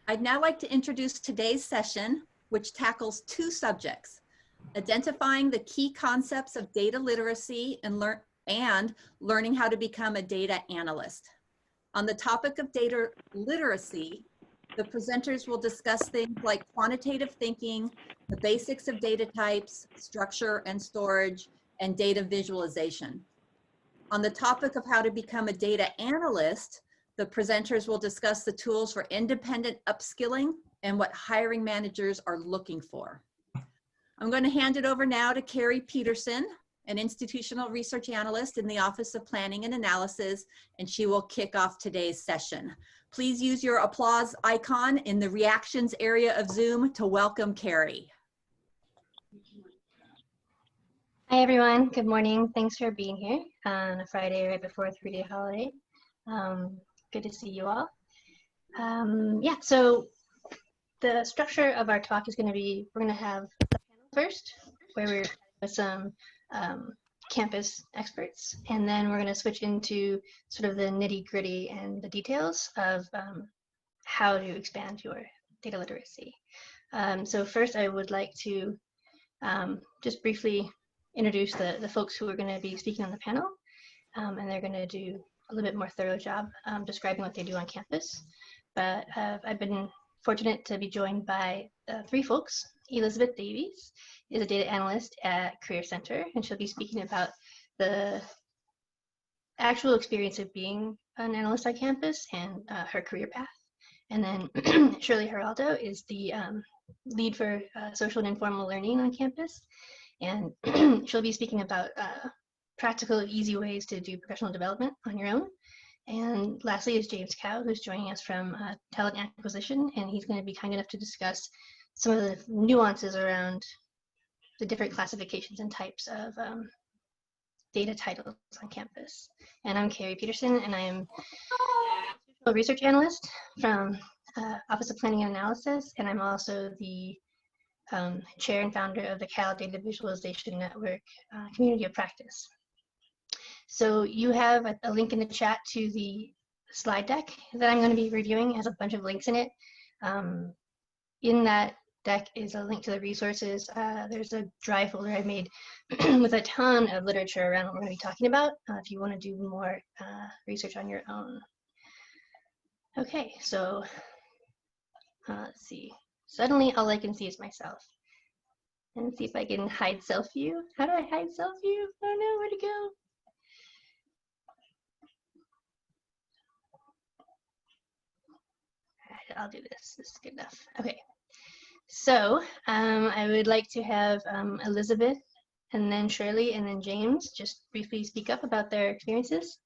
I'd now like to introduce today's session, which tackles two subjects: identifying the key concepts of data literacy and learning how to become a data analyst. On the topic of data literacy, the presenters will discuss things like quantitative thinking, the basics of data types, structure and storage, and data visualization. On the topic of how to become a data analyst, the presenters will discuss the tools for independent upskilling and what hiring managers are looking for. I'm going to hand it over now to Carrie Peterson, an institutional research analyst in the Office of Planning and Analysis, and she will kick off today's session. Please use your applause icon in the reactions area of Zoom to welcome Carrie. Hi everyone, good morning. Thanks for being here on a Friday right before a 3-day holiday. Good to see you all. Yeah, so the structure of our talk is going to be, we're going to have a panel first, where we're with some campus experts, and then we're going to switch into sort of the nitty-gritty and the details of how to expand your data literacy. So first I would like to just briefly introduce the folks who are going to be speaking on the panel, and they're going to do a little bit more thorough job describing what they do on campus. But I've been fortunate to be joined by 3 folks. Elizabeth Davies is a data analyst at Career Center, and she'll be speaking about the actual experience of being an analyst on campus and her career path. And then Shirley Hidalo is the lead for social and informal learning on campus, and she'll be speaking about practical, easy ways to do professional development on your own. And lastly is James Cow, who's joining us from talent acquisition, and he's going to be kind enough to discuss some of the nuances around the different classifications and types of data titles on campus. And I'm Carrie Peterson, and I am a research analyst from Office of Planning and Analysis, and I'm also the chair and founder of the Cal Data Visualization Network community of practice. So you have a link in the chat to the slide deck that I'm going to be reviewing. It has a bunch of links in it. In that deck is a link to the resources. There's a drive folder I made with a ton of literature around what we're going to be talking about if you want to do more research on your own. Okay, so let's see. Suddenly all I can see is myself. And see if I can hide self-view. How do I hide self-view? Oh no, where'd it go? I'll do this. This is good enough. Okay. So I would like to have Elizabeth, and then Shirley, and then James just briefly speak up about their experiences,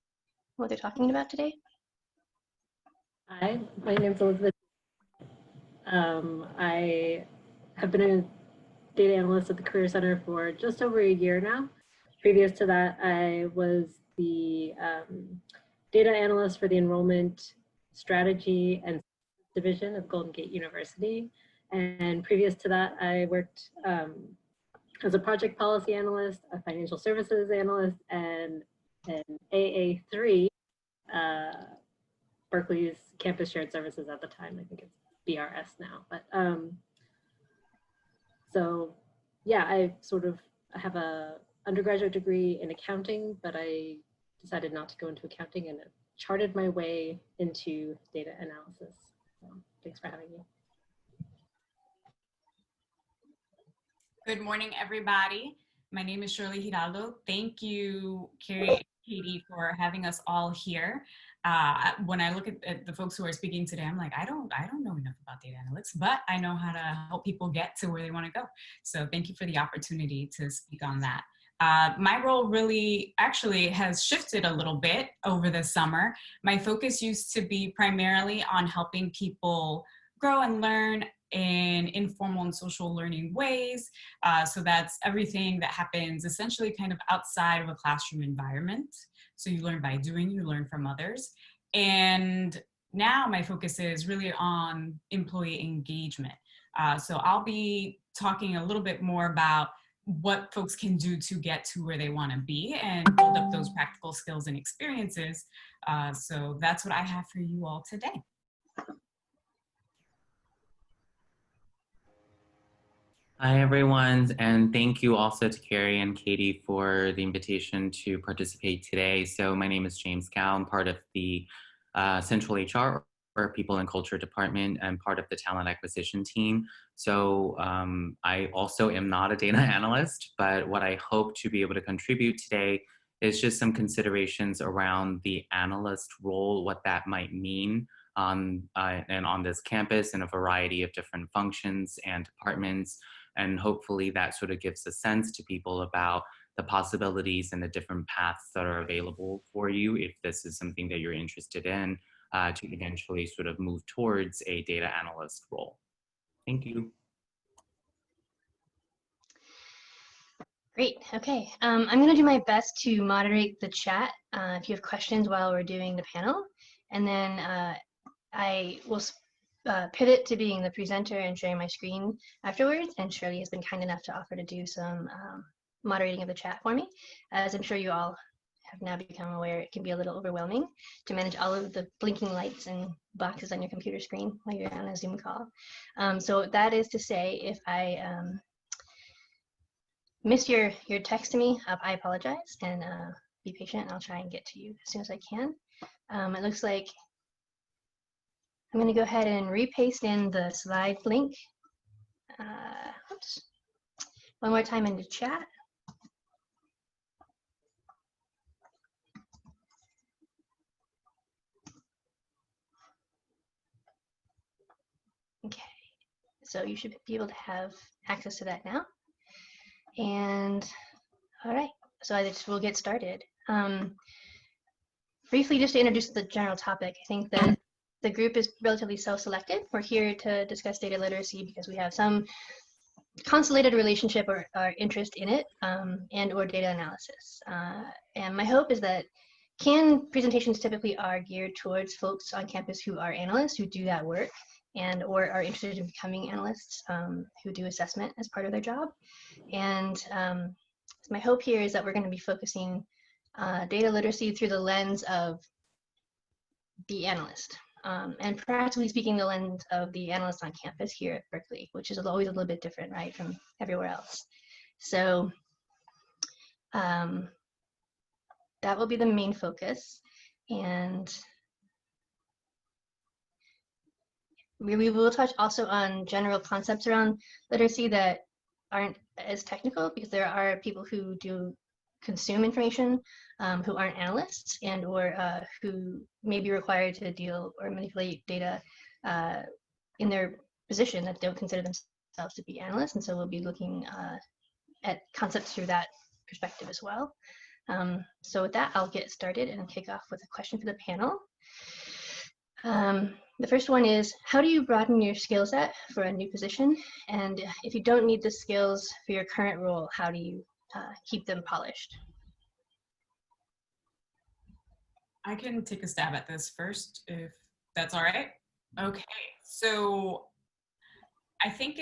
what they're talking about today. Hi, my name's Elizabeth. I have been a data analyst at the Career Center for just over a year now. Previous to that, I was the data analyst for the enrollment strategy and division of Golden Gate University. And previous to that, I worked as a project policy analyst, a financial services analyst, and an AA3, Berkeley's campus shared services at the time. I think it's BRS now. But so yeah, I have a undergraduate degree in accounting, but I decided not to go into accounting and charted my way into data analysis. So thanks for having me. Good morning, everybody. My name is Shirley Hidalo. Thank you, Carrie and Katie, for having us all here. When I look at the folks who are speaking today, I'm like, I don't know enough about data analytics, but I know how to help people get to where they want to go. So thank you for the opportunity to speak on that. My role really actually has shifted a little bit over the summer. My focus used to be primarily on helping people grow and learn in informal and social learning ways. So that's everything that happens essentially kind of outside of a classroom environment. So you learn by doing, you learn from others. And now my focus is really on employee engagement. So I'll be talking a little bit more about what folks can do to get to where they want to be and build up those practical skills and experiences. So that's what I have for you all today. Hi, everyone, and thank you also to Carrie and Katie for the invitation to participate today. So my name is James Gow. I'm part of the Central HR or People and Culture Department and part of the talent acquisition team. So I also am not a data analyst, but what I hope to be able to contribute today is just some considerations around the analyst role, what that might mean and on this campus in a variety of different functions and departments. And hopefully that sort of gives a sense to people about the possibilities and the different paths that are available for you if this is something that you're interested in to eventually sort of move towards a data analyst role. Thank you. Great. Okay. I'm going to do my best to moderate the chat if you have questions while we're doing the panel. And then I will pivot to being the presenter and sharing my screen afterwards. And Shirley has been kind enough to offer to do some moderating of the chat for me. As I'm sure you all have now become aware, it can be a little overwhelming to manage all of the blinking lights and boxes on your computer screen while you're on a Zoom call. So that is to say, if I miss your text to me, I apologize, and be patient. I'll try and get to you as soon as I can. It looks like I'm going to go ahead and repaste in the slide link. Oops. One more time into chat. Okay, so you should be able to have access to that now. And all right, so we'll get started. Briefly, just to introduce the general topic, I think that the group is relatively self-selected. We're here to discuss data literacy because we have some constellated relationship or interest in it and or data analysis. And my hope is that presentations typically are geared towards folks on campus who are analysts, who do that work, and or are interested in becoming analysts who do assessment as part of their job. And my hope here is that we're going to be focusing data literacy through the lens of the analyst. And practically speaking, the lens of the analyst on campus here at Berkeley, which is always a little bit different, right, from everywhere else. So that will be the main focus. And we will touch also on general concepts around literacy that aren't as technical, because there are people who do consume information who aren't analysts and or who may be required to deal or manipulate data in their position that don't consider themselves to be analysts. And so we'll be looking at concepts through that perspective as well. So with that, I'll get started and kick off with a question for the panel. The first one is, how do you broaden your skill set for a new position? And if you don't need the skills for your current role, how do you keep them polished? I can take a stab at this first, if that's all right. Okay, so I think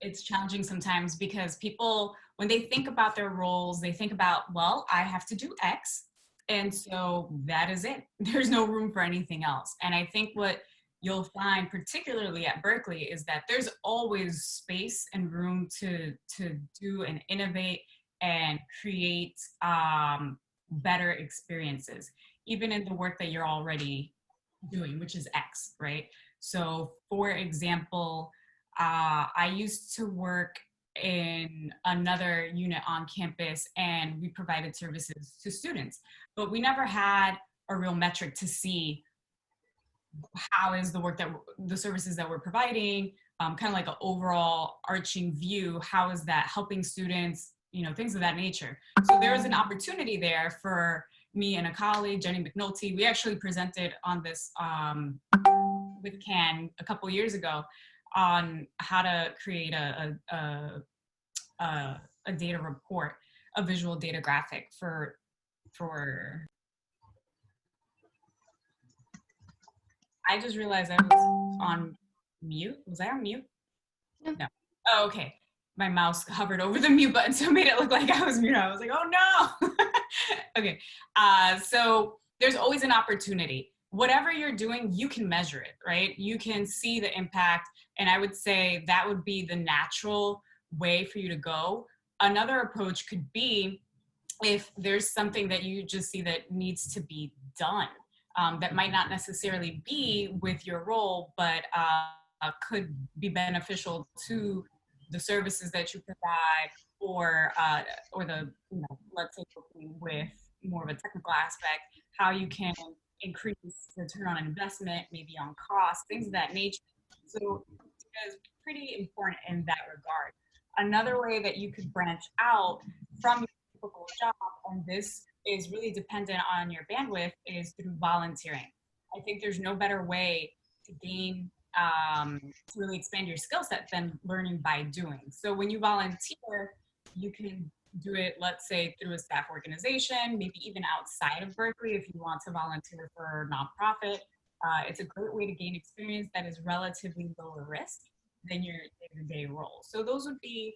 it's challenging sometimes because people, when they think about their roles, they think about, well, I have to do X, and so that is it. There's no room for anything else. And I think what you'll find, particularly at Berkeley, is that there's always space and room to do and innovate and create better experiences, even in the work that you're already doing, which is X, right? So for example, I used to work in another unit on campus and we provided services to students, but we never had a real metric to see how is the work that the services that we're providing, kind of like an overall arching view, how is that helping students, you know, things of that nature. So there was an opportunity there for me and a colleague, Jenny McNulty. We actually presented on this with Can a couple years ago on how to create a data report, a visual data graphic for I just realized I was on mute. Was I on mute? No. Oh, okay. My mouse hovered over the mute button, so it made it look like I was mute. I was like, oh no. Okay. So there's always an opportunity. Whatever you're doing, you can measure it, right? You can see the impact. And I would say that would be the natural way for you to go. Another approach could be if there's something that you just see that needs to be done, that might not necessarily be with your role, but could be beneficial to the services that you provide, or the, let's say with more of a technical aspect, how you can increase return on investment, maybe on cost, things of that nature. So it's pretty important in that regard. Another way that you could branch out from your typical job, and this is really dependent on your bandwidth, is through volunteering. I think there's no better way to gain, to really expand your skill set than learning by doing. So when you volunteer, you can do it, let's say, through a staff organization, maybe even outside of Berkeley if you want to volunteer for a nonprofit. It's a great way to gain experience that is relatively lower risk than your day-to-day role. So those would be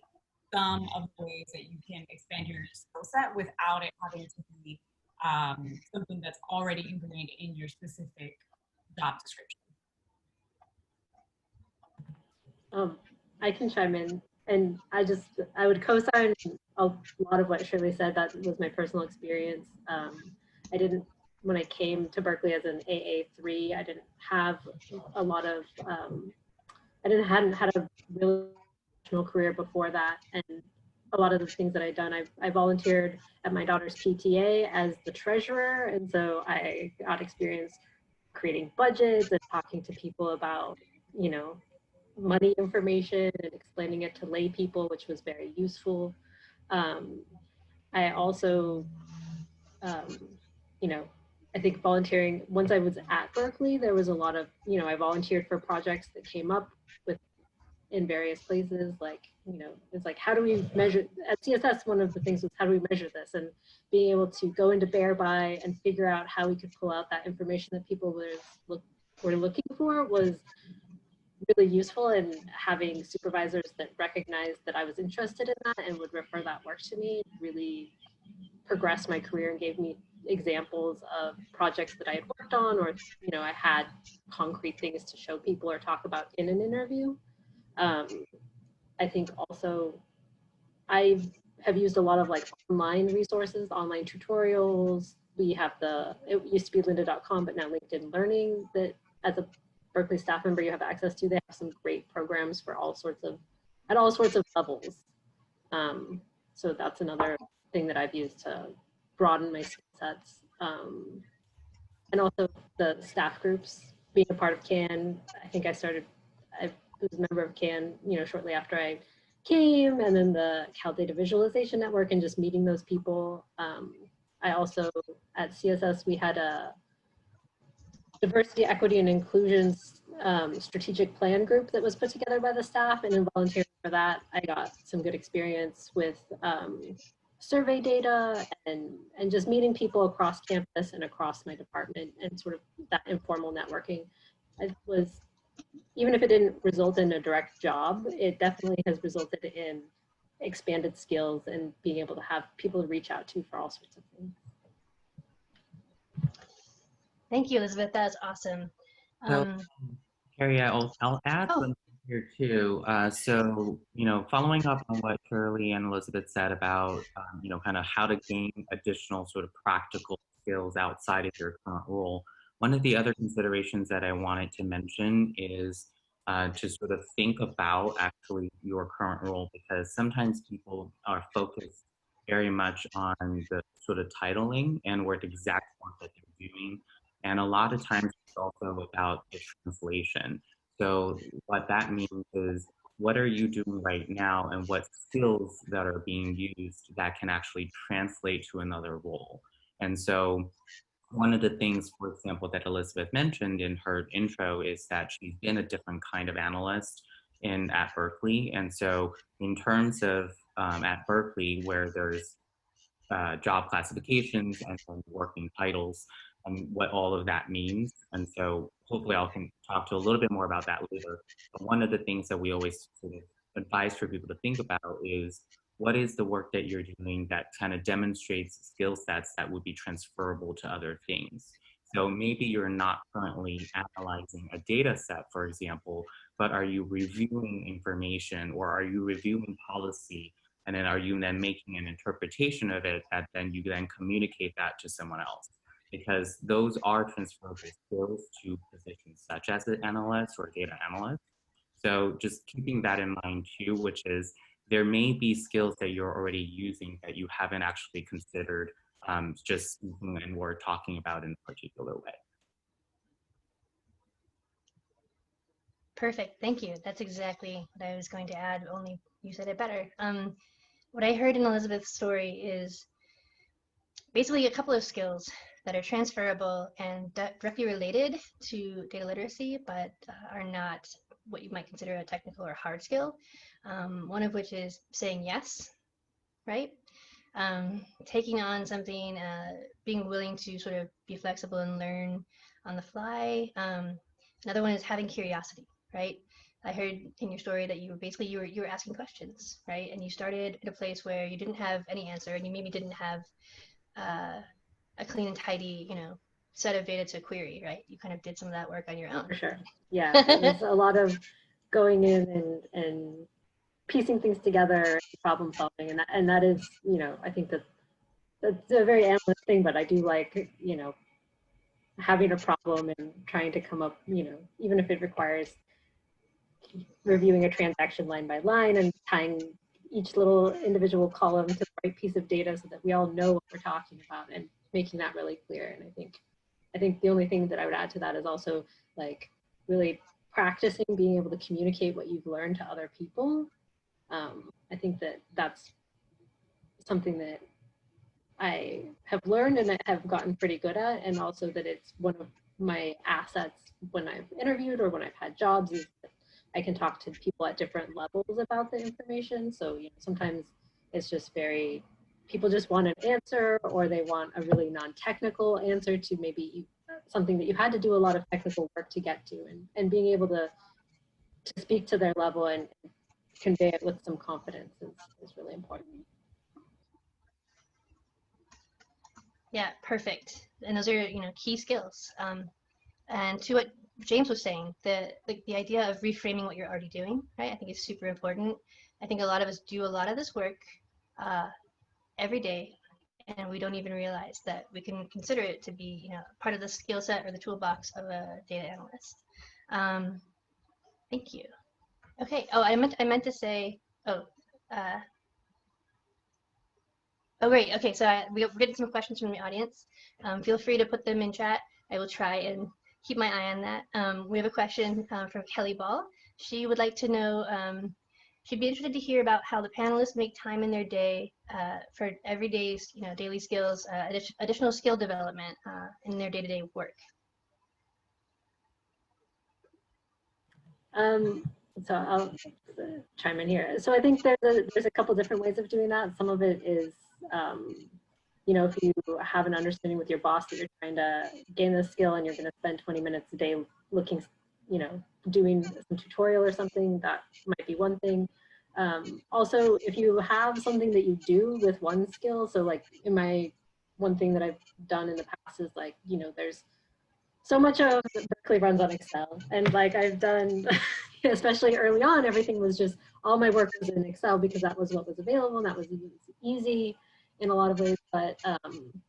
some of the ways that you can expand your skill set without it having to be something that's already ingrained in your specific job description. I can chime in, and I would co-sign a lot of what Shirley said. That was my personal experience. When I came to Berkeley as an AA3, I didn't have a lot of, hadn't had a really professional career before that. And a lot of the things that I'd done, I volunteered at my daughter's PTA as the treasurer. And so I got experience creating budgets and talking to people about, money information and explaining it to lay people, which was very useful. I also, I think volunteering, once I was at Berkeley, there was a lot of, I volunteered for projects that came up in various places, like, it's like, how do we measure, at CSS, one of the things was, how do we measure this? And being able to go into Bearby and figure out how we could pull out that information that people were looking for was really useful, and having supervisors that recognized that I was interested in that and would refer that work to me really progressed my career and gave me examples of projects that I had worked on, or I had concrete things to show people or talk about in an interview. I think also I have used a lot of online resources, online tutorials. We have it used to be lynda.com, but now LinkedIn Learning, that as a Berkeley staff member you have access to. They have some great programs for at all sorts of levels. So that's another thing that I've used to broaden my skill sets. And also the staff groups, being a part of CAN. I think I was a member of CAN, shortly after I came, and then the Cal Data Visualization Network, and just meeting those people. I also, at CSS, we had a diversity, equity, and inclusion strategic plan group that was put together by the staff, and in volunteering for that, I got some good experience with survey data and just meeting people across campus and across my department, and sort of that informal networking. It was, even if it didn't result in a direct job, it definitely has resulted in expanded skills and being able to have people to reach out to for all sorts of things. Thank you, Elizabeth. That's awesome. Carrie, I'll add something here too. So, following up on what Shirley and Elizabeth said about, kind of how to gain additional sort of practical skills outside of your current role, one of the other considerations that I wanted to mention is to sort of think about actually your current role, because sometimes people are focused very much on the sort of titling and what exact work that they're doing. And a lot of times it's also about the translation. So what that means is, what are you doing right now, and what skills that are being used that can actually translate to another role? And so one of the things, for example, that Elizabeth mentioned in her intro is that she's been a different kind of analyst at Berkeley. And so in terms of at Berkeley, where there's job classifications and working titles, and what all of that means. And so hopefully I can talk to a little bit more about that later. But one of the things that we always sort of advise for people to think about is, what is the work that you're doing that kind of demonstrates skill sets that would be transferable to other things? So maybe you're not currently analyzing a data set, for example, but are you reviewing information, or are you reviewing policy? And then are you then making an interpretation of it that then you then communicate that to someone else? Because those are transferable skills to positions such as an analyst or data analyst. So just keeping that in mind too, which is there may be skills that you're already using that you haven't actually considered just speaking and we're talking about in a particular way. Perfect, thank you. That's exactly what I was going to add, only you said it better. What I heard in Elizabeth's story is basically a couple of skills that are transferable and directly related to data literacy, but are not what you might consider a technical or hard skill. One of which is saying yes, right? Taking on something, being willing to sort of be flexible and learn on the fly. Another one is having curiosity, right? I heard in your story that you were asking questions, right? And you started at a place where you didn't have any answer, and you maybe didn't have a clean and tidy, set of data to query, right? You kind of did some of that work on your own. For sure. Yeah, there's a lot of going in and piecing things together, problem solving, and that is, I think that's a very analyst thing, but I do like, having a problem and trying to come up, even if it requires reviewing a transaction line by line and tying each little individual column to the right piece of data so that we all know what we're talking about and making that really clear. And I think the only thing that I would add to that is also like really practicing being able to communicate what you've learned to other people. I think that that's something that I have learned and I have gotten pretty good at, and also that it's one of my assets when I've interviewed or when I've had jobs is that I can talk to people at different levels about the information. So sometimes it's just people just want an answer, or they want a really non-technical answer to maybe something that you had to do a lot of technical work to get to, and being able to speak to their level and convey it with some confidence is really important. Yeah, perfect. And those are, key skills. And to what James was saying, the idea of reframing what you're already doing, right? I think is super important. I think a lot of us do a lot of this work every day, and we don't even realize that we can consider it to be, part of the skill set or the toolbox of a data analyst. Thank you. Okay. Oh, I meant to say. Oh, great. Okay, so we're getting some questions from the audience. Feel free to put them in chat. I will try and keep my eye on that. We have a question from Kelly Ball. She would like to know, she'd be interested to hear about how the panelists make time in their day for everyday, daily skills, additional skill development in their day-to-day work. So I'll chime in here. So I think there's a couple different ways of doing that. Some of it is, if you have an understanding with your boss that you're trying to gain this skill and you're going to spend 20 minutes a day looking, doing some tutorial or something, that might be one thing. Also, if you have something that you do with one skill, so like one thing that I've done in the past is like, there's so much of Berkeley runs on Excel, and like I've done, especially early on, everything was just, all my work was in Excel because that was what was available and that was easy in a lot of ways. But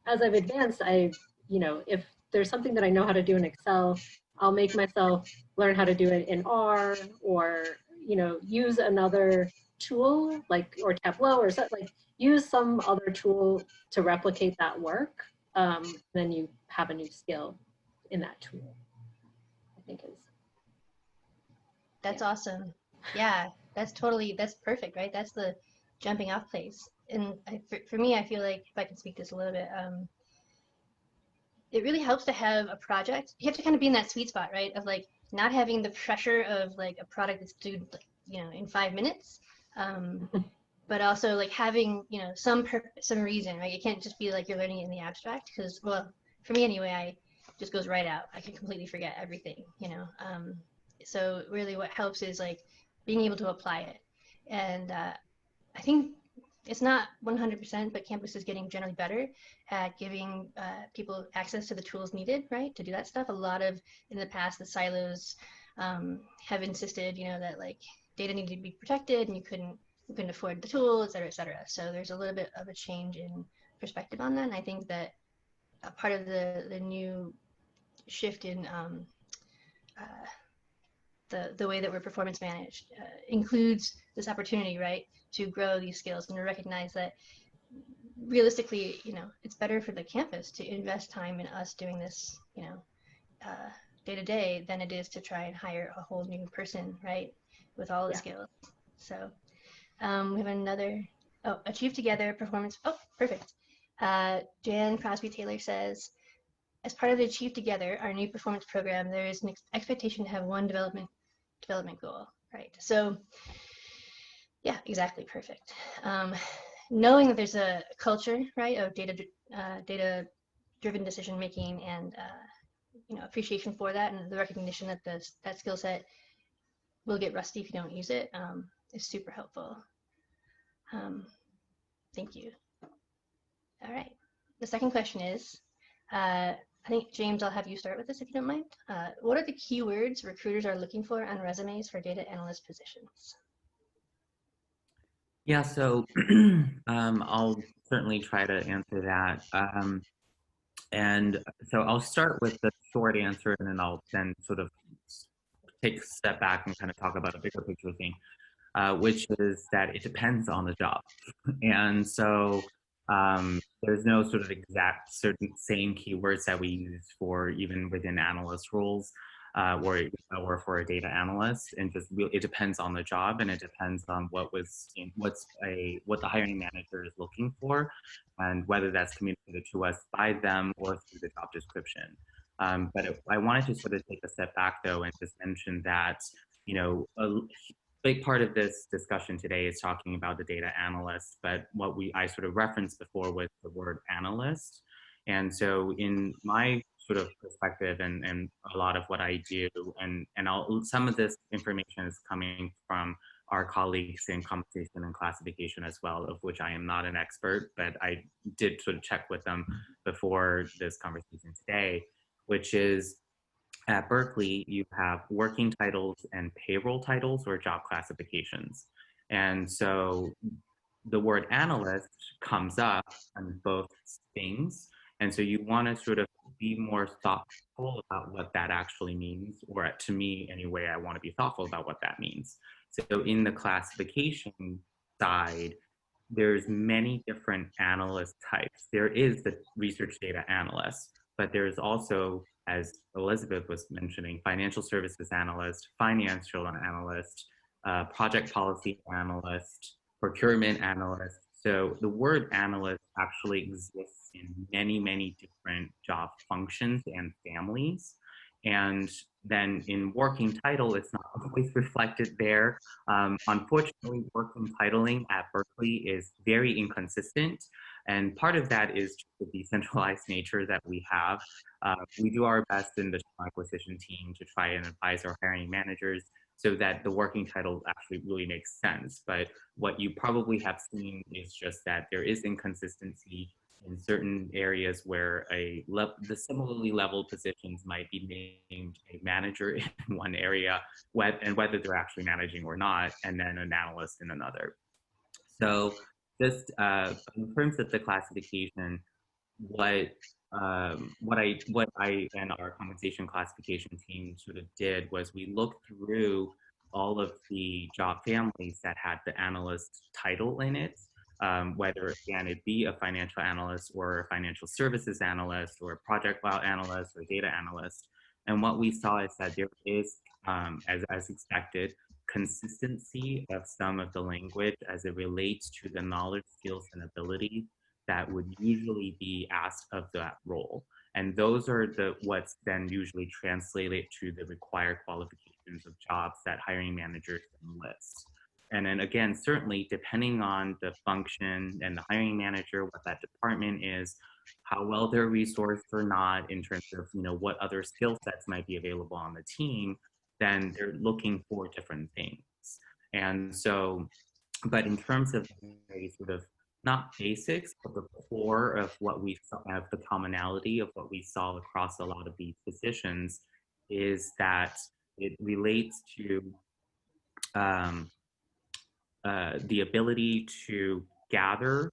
as I've advanced, if there's something that I know how to do in Excel, I'll make myself learn how to do it in R, or use another tool or Tableau, or something, like use some other tool to replicate that work. Then you have a new skill in that tool, I think is. That's awesome. Yeah, that's perfect, right? That's the jumping off place. And for me, I feel like, if I can speak this a little bit, it really helps to have a project. You have to kind of be in that sweet spot, right? Of like not having the pressure of like a product that's due, in 5 minutes, but also like having, some reason, right? It can't just be like you're learning it in the abstract, because, well, for me anyway, just goes right out. I can completely forget everything, so really what helps is like being able to apply it. And I think it's not 100%, but campus is getting generally better at giving people access to the tools needed, right, to do that stuff. A lot of, in the past, the silos have insisted, that like data needed to be protected and you couldn't afford the tool, et cetera, et cetera. So there's a little bit of a change in perspective on that. And I think that a part of the new shift in the way that we're performance managed includes this opportunity, right, to grow these skills and to recognize that realistically, it's better for the campus to invest time in us doing this, day to day than it is to try and hire a whole new person, right, with all the skills. So we have another, achieve together performance. Oh, perfect. Jan Crosby Taylor says, as part of the Achieve Together, our new performance program, there is an expectation to have one development goal, right? So yeah, exactly, perfect. Knowing that there's a culture, right, of data-driven decision making and appreciation for that, and the recognition that that skill set will get rusty if you don't use it, is super helpful. Thank you. All right. The second question is, I think, James, I'll have you start with this if you don't mind. What are the keywords recruiters are looking for on resumes for data analyst positions? Yeah, so I'll certainly try to answer that. And so I'll start with the short answer, and then I'll then sort of take a step back and kind of talk about a bigger picture thing, which is that it depends on the job. And so there's no sort of exact certain same keywords that we use for even within analyst roles or for a data analyst, and just it depends on the job, and it depends on what the hiring manager is looking for, and whether that's communicated to us by them or through the job description. But I wanted to sort of take a step back though and just mention that a big part of this discussion today is talking about the data analyst, but what I sort of referenced before was the word analyst. And so in my sort of perspective and a lot of what I do, and some of this information is coming from our colleagues in compensation and classification as well, of which I am not an expert, but I did sort of check with them before this conversation today, which is at Berkeley, you have working titles and payroll titles or job classifications. And so the word analyst comes up on both things. And so you want to sort of be more thoughtful about what that actually means, or to me anyway, I want to be thoughtful about what that means. So in the classification side, there's many different analyst types. There is the research data analyst, but there's also, as Elizabeth was mentioning, financial services analyst, financial analyst, project policy analyst, procurement analyst. So the word analyst actually exists in many, many different job functions and families. And then in working title, it's not always reflected there. Unfortunately, working titling at Berkeley is very inconsistent. And part of that is the decentralized nature that we have. We do our best in the talent acquisition team to try and advise our hiring managers so that the working title actually really makes sense. But what you probably have seen is just that there is inconsistency in certain areas where the similarly leveled positions might be named a manager in one area, and whether they're actually managing or not, and then an analyst in another. So just in terms of the classification, what I and our compensation classification team sort of did was we looked through all of the job families that had the analyst title in it, whether again it be a financial analyst or a financial services analyst or a project cloud analyst or data analyst. And what we saw is that there is, as expected, consistency of some of the language as it relates to the knowledge, skills, and abilities that would usually be asked of that role. And those are what's then usually translated to the required qualifications of jobs that hiring managers list. And then again, certainly depending on the function and the hiring manager, what that department is, how well they're resourced or not in terms of what other skill sets might be available on the team, then they're looking for different things. And so, but in terms of a sort of not basics, but the core of what we saw, of the commonality of what we saw across a lot of these positions, is that it relates to the ability to gather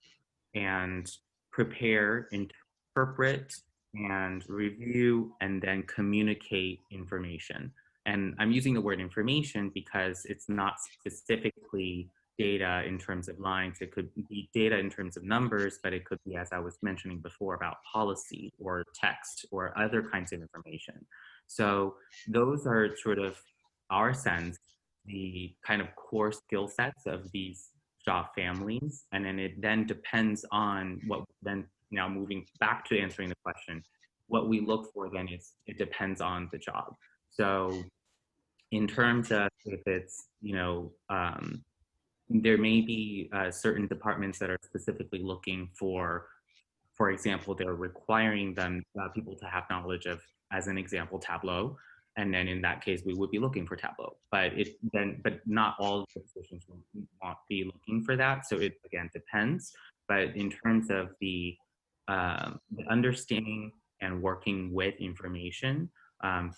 and prepare, interpret, and review, and then communicate information. And I'm using the word information because it's not specifically data in terms of lines. It could be data in terms of numbers, but it could be, as I was mentioning before, about policy or text or other kinds of information. So those are sort of our sense, the kind of core skill sets of these job families. And then it then depends on what then, now moving back to answering the question, what we look for then is, it depends on the job. So in terms of if it's, there may be certain departments that are specifically looking for example, they're requiring them people to have knowledge of, as an example, Tableau. And then in that case, we would be looking for Tableau. But not all of the positions will not be looking for that. So it again depends. But in terms of the understanding and working with information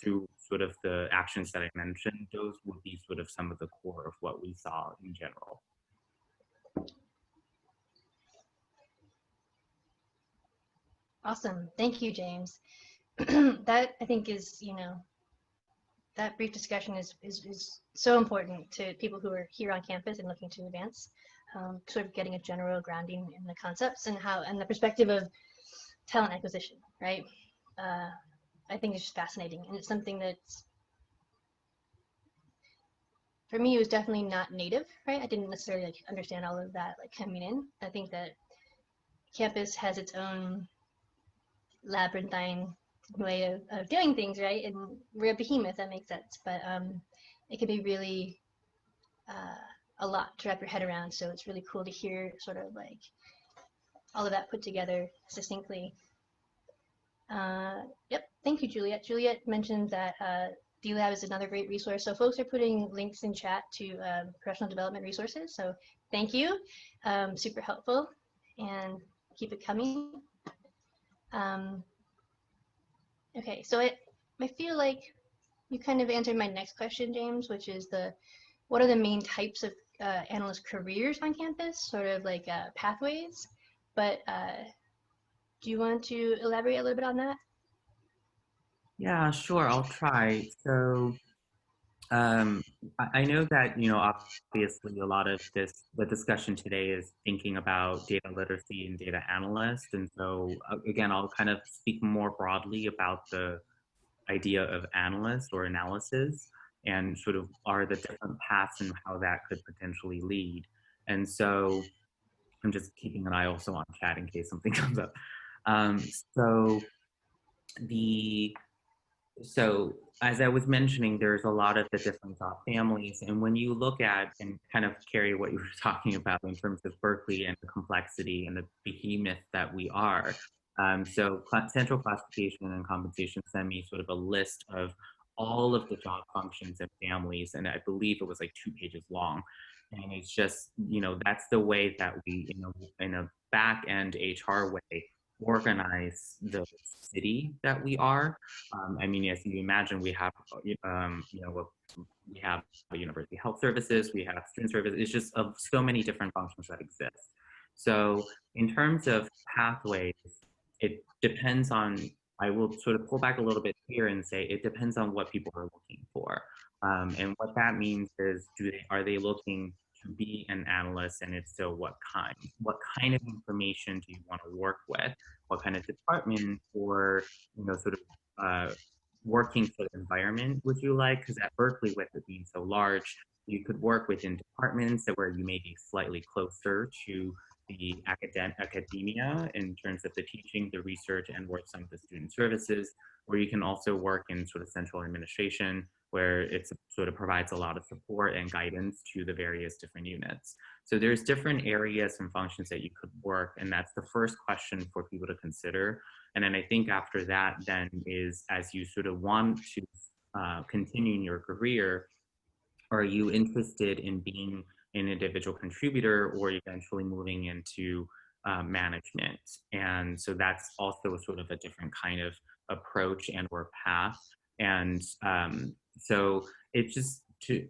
through sort of the actions that I mentioned, those would be sort of some of the core of what we saw in general. Awesome. Thank you, James. That I think is, that brief discussion is so important to people who are here on campus and looking to advance, sort of getting a general grounding in the concepts and the perspective of talent acquisition, right? I think it's just fascinating, and it's something that's, for me, it was definitely not native, right? I didn't necessarily understand all of that coming in. I think that campus has its own labyrinthine way of doing things, right? And we're a behemoth, that makes sense, but it can be really a lot to wrap your head around. So it's really cool to hear sort of all of that put together succinctly. Yep, thank you, Juliet. Juliet mentioned that D-Lab is another great resource. So folks are putting links in chat to professional development resources. So thank you, super helpful, and keep it coming. Okay, so I feel like you kind of answered my next question, James, which is what are the main types of analyst careers on campus, sort of pathways, but do you want to elaborate a little bit on that? Yeah, sure, I'll try. So I know that, obviously a lot of the discussion today is thinking about data literacy and data analyst. And so again, I'll kind of speak more broadly about the idea of analyst or analysis and sort of are the different paths and how that could potentially lead. And so I'm just keeping an eye also on chat in case something comes up. So as I was mentioning, there's a lot of the different job families. And when you look at and kind of Carrie, what you were talking about in terms of Berkeley and the complexity and the behemoth that we are. So central classification and compensation sent me sort of a list of all of the job functions and families. And I believe it was 2 pages long. And it's just, that's the way that we, in a back end HR way, organize the city that we are. I mean, as you imagine, we have, we have university health services, we have student services. It's just of so many different functions that exist. So in terms of pathways, it depends on, I will sort of pull back a little bit here and say it depends on what people are looking for. And what that means is, are they looking to be an analyst, and if so, what kind? What kind of information do you want to work with? What kind of department or sort of working sort of environment would you like? Because at Berkeley, with it being so large, you could work within departments that where you may be slightly closer to the academia in terms of the teaching, the research, and work some of the student services, where you can also work in sort of central administration, where it sort of provides a lot of support and guidance to the various different units. So there's different areas and functions that you could work, and that's the first question for people to consider. And then I think after that then is, as you sort of want to continue in your career, are you interested in being an individual contributor or eventually moving into management? And so that's also sort of a different kind of approach and or path. And so it's just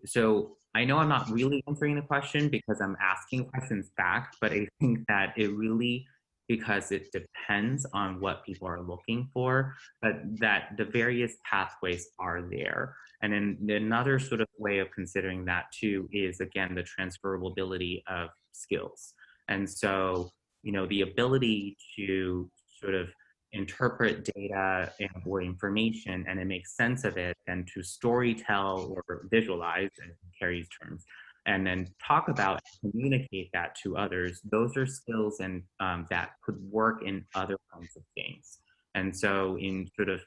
so I know I'm not really answering the question because I'm asking questions back, but I think that it really, because it depends on what people are looking for, but that the various pathways are there. And then another sort of way of considering that too is, again, the transferability of skills. And so, the ability to sort of interpret data or information and it makes sense of it, and to storytell or visualize, in Carrie's terms, and then talk about and communicate that to others. Those are skills and that could work in other kinds of things. And so in sort of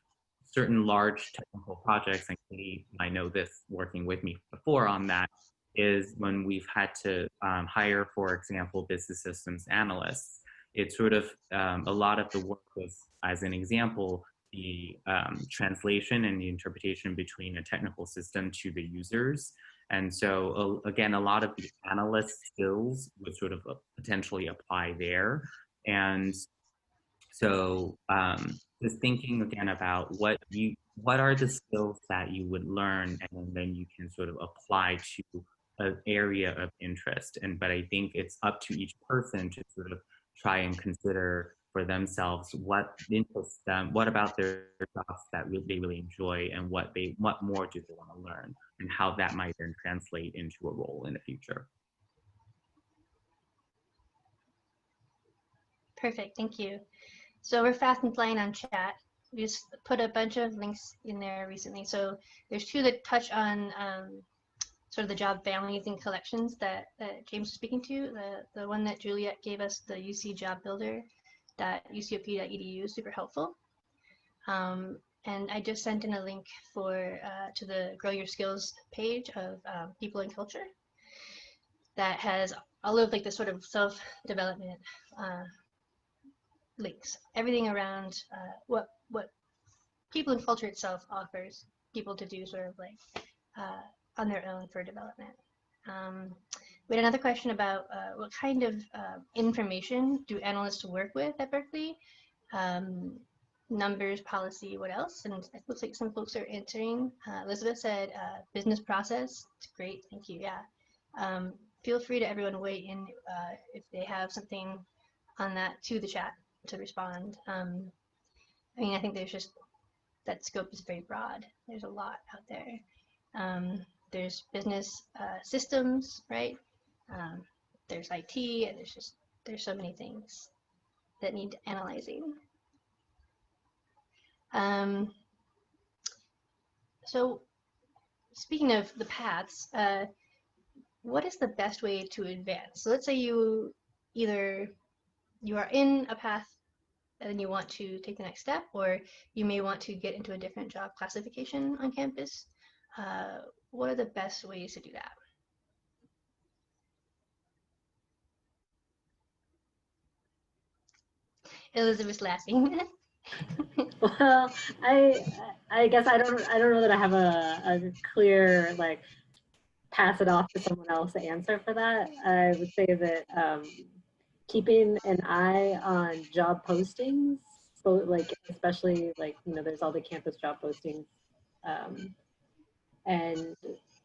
certain large technical projects, and Katie might know this working with me before on that, is when we've had to hire, for example, business systems analysts. It's sort of a lot of the work was, as an example, the translation and the interpretation between a technical system to the users. And so, again, a lot of the analyst skills would sort of potentially apply there. And so just thinking again about what are the skills that you would learn, and then you can sort of apply to an area of interest. But I think it's up to each person to sort of try and consider for themselves what interests them, what about their jobs that they really enjoy, and what more do they want to learn, and how that might then translate into a role in the future. Perfect, thank you. So we're fast and flying on chat. We just put a bunch of links in there recently. So there's two that touch on sort of the job families and collections that James was speaking to. The one that Juliet gave us, the UC Job Builder, ucop.edu, super helpful. And I just sent in a link to the Grow Your Skills page of People and Culture that has all of like the sort of self-development links, everything around what People and Culture itself offers people to do sort of like on their own for development. We had another question about what kind of information do analysts work with at Berkeley? Numbers, policy, what else? And it looks like some folks are answering. Elizabeth said business process. It's great, thank you, yeah. Feel free to everyone weigh in if they have something on that to the chat to respond. I mean, I think there's just, that scope is very broad. There's a lot out there. There's business systems, right? There's IT, and there's so many things that need analyzing. So speaking of the paths, what is the best way to advance? So let's say you are in a path and you want to take the next step, or you may want to get into a different job classification on campus. What are the best ways to do that? Elizabeth's laughing. Well, I guess I don't know that I have a clear like pass it off to someone else answer for that. I would say that keeping an eye on job postings, so like especially like there's all the campus job postings, and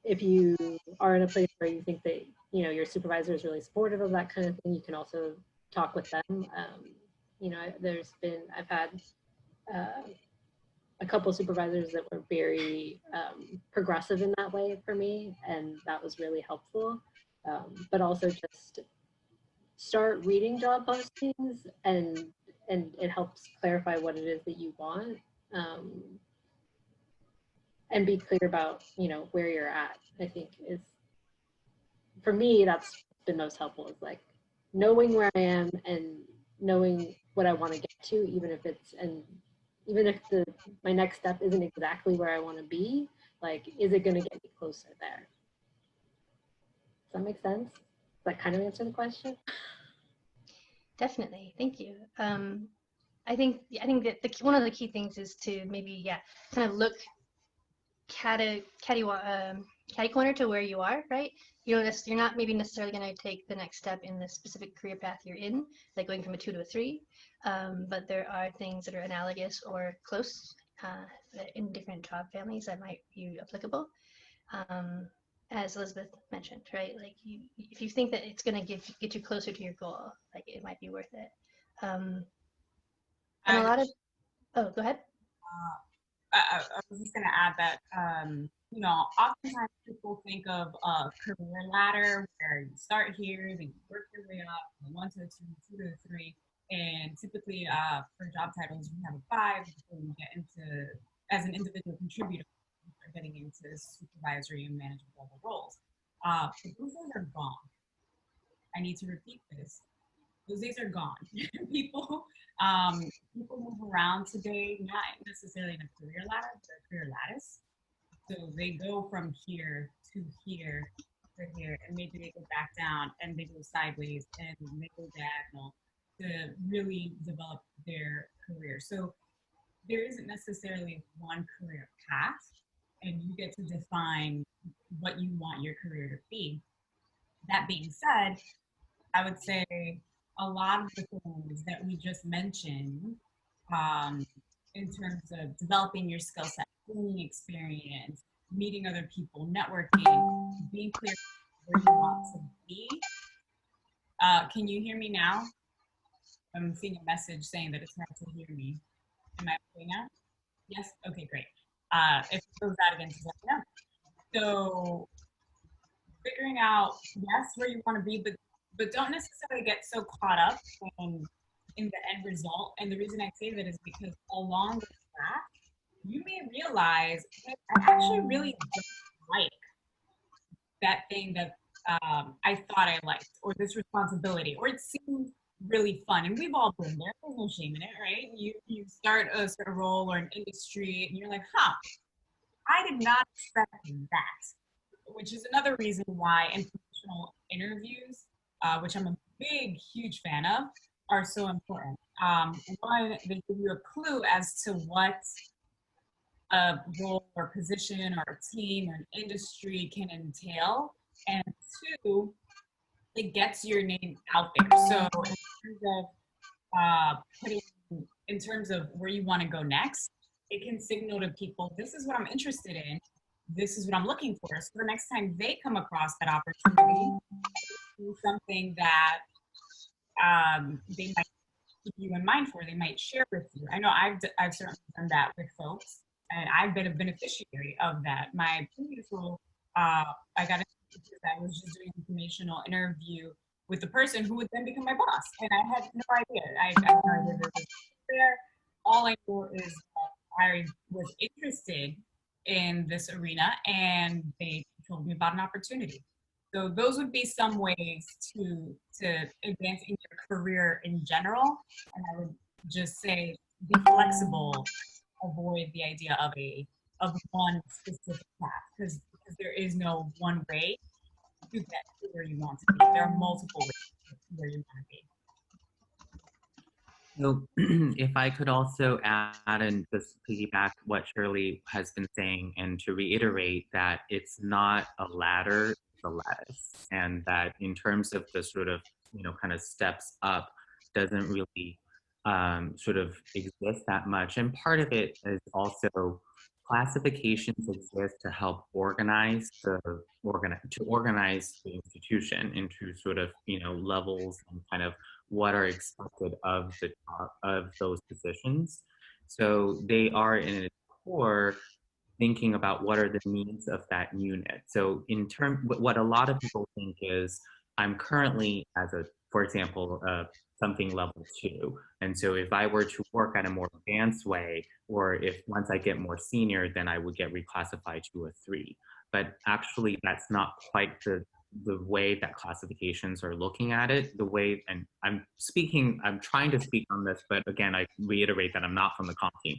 if you are in a place where you think that your supervisor is really supportive of that kind of thing, you can also talk with them. I've had a couple of supervisors that were very progressive in that way for me, and that was really helpful. But also just start reading job postings, and it helps clarify what it is that you want, and be clear about where you're at. I think is, for me, that's been most helpful, is like knowing where I am and knowing what I want to get to, even if my next step isn't exactly where I want to be, like, is it going to get me closer there? Does that make sense? Does that kind of answer the question? Definitely, thank you. I think that one of the key things is to maybe kind of look catty corner to where you are, right? You're not maybe necessarily going to take the next step in the specific career path you're in, like going from a 2 to a 3, but there are things that are analogous or close in different job families that might be applicable. as Elizabeth mentioned, right? Like if you think that it's going to get you closer to your goal, like it might be worth it. And a lot of, oh, go ahead. I was just going to add that, you know, oftentimes people think of a career ladder where you start here, then you work your way up from 1 to the 2, 2 to the 3. And typically for job titles, you have a 5 before you get into, as an individual contributor, you start getting into supervisory and management level roles. But those days are gone. I need to repeat this. Those days are gone. people move around today, not necessarily in a career ladder, but a career lattice. So they go from here to here to here, and maybe they go back down, and they go sideways, and they go diagonal to really develop their career. So there isn't necessarily one career path, and you get to define what you want your career to be. That being said, I would say a lot of the things that we just mentioned in terms of developing your skill set, gaining experience, meeting other people, networking, being clear where you want to be. Can you hear me now? I'm seeing a message saying that it's hard to hear me. Am I okay now? Yes? Okay, great. If it goes out again, just let me know. So figuring out, yes, where you want to be, but don't necessarily get so caught up in the end result. And the reason I say that is because along with that, you may realize, hey, I actually really don't like that thing that I thought I liked, or this responsibility, or it seemed really fun. And we've all been there. There's no shame in it, right? You start a sort of role or an industry, and you're like, huh, I did not expect that, which is another reason why informational interviews, which I'm a big, huge fan of, are so important. One, they give you a clue as to what a role or position or a team or an industry can entail. And 2, it gets your name out there. So in terms of where you want to go next, it can signal to people, this is what I'm interested in. This is what I'm looking for. So the next time they come across that opportunity, something that they might keep you in mind for, they might share with you. I know I've certainly done that with folks, and I've been a beneficiary of that. My previous role, I got because I was just doing an informational interview with the person who would then become my boss, and I had no idea. I had no idea there was there. All I know is that I was interested in this arena, and they told me about an opportunity. So those would be some ways to advance in your career in general. And I would just say, be flexible, avoid the idea of one specific path, because there is no one way to get to where you want to be. There are multiple ways to get to where you want to be. So if I could also add and just piggyback what Shirley has been saying, and to reiterate that it's not a ladder, it's a lattice. And that in terms of the sort of, kind of steps up doesn't really sort of exist that much. And part of it is also classifications exist to help organize the institution into sort of, levels and kind of what are expected of those positions. So they are in its core thinking about what are the needs of that unit. So in what a lot of people think is, I'm currently for example, something level 2. And so if I were to work at a more advanced way, or if once I get more senior, then I would get reclassified to a 3. But actually that's not quite the way that classifications are looking at it, the way, and I'm trying to speak on this, but again, I reiterate that I'm not from the comp team.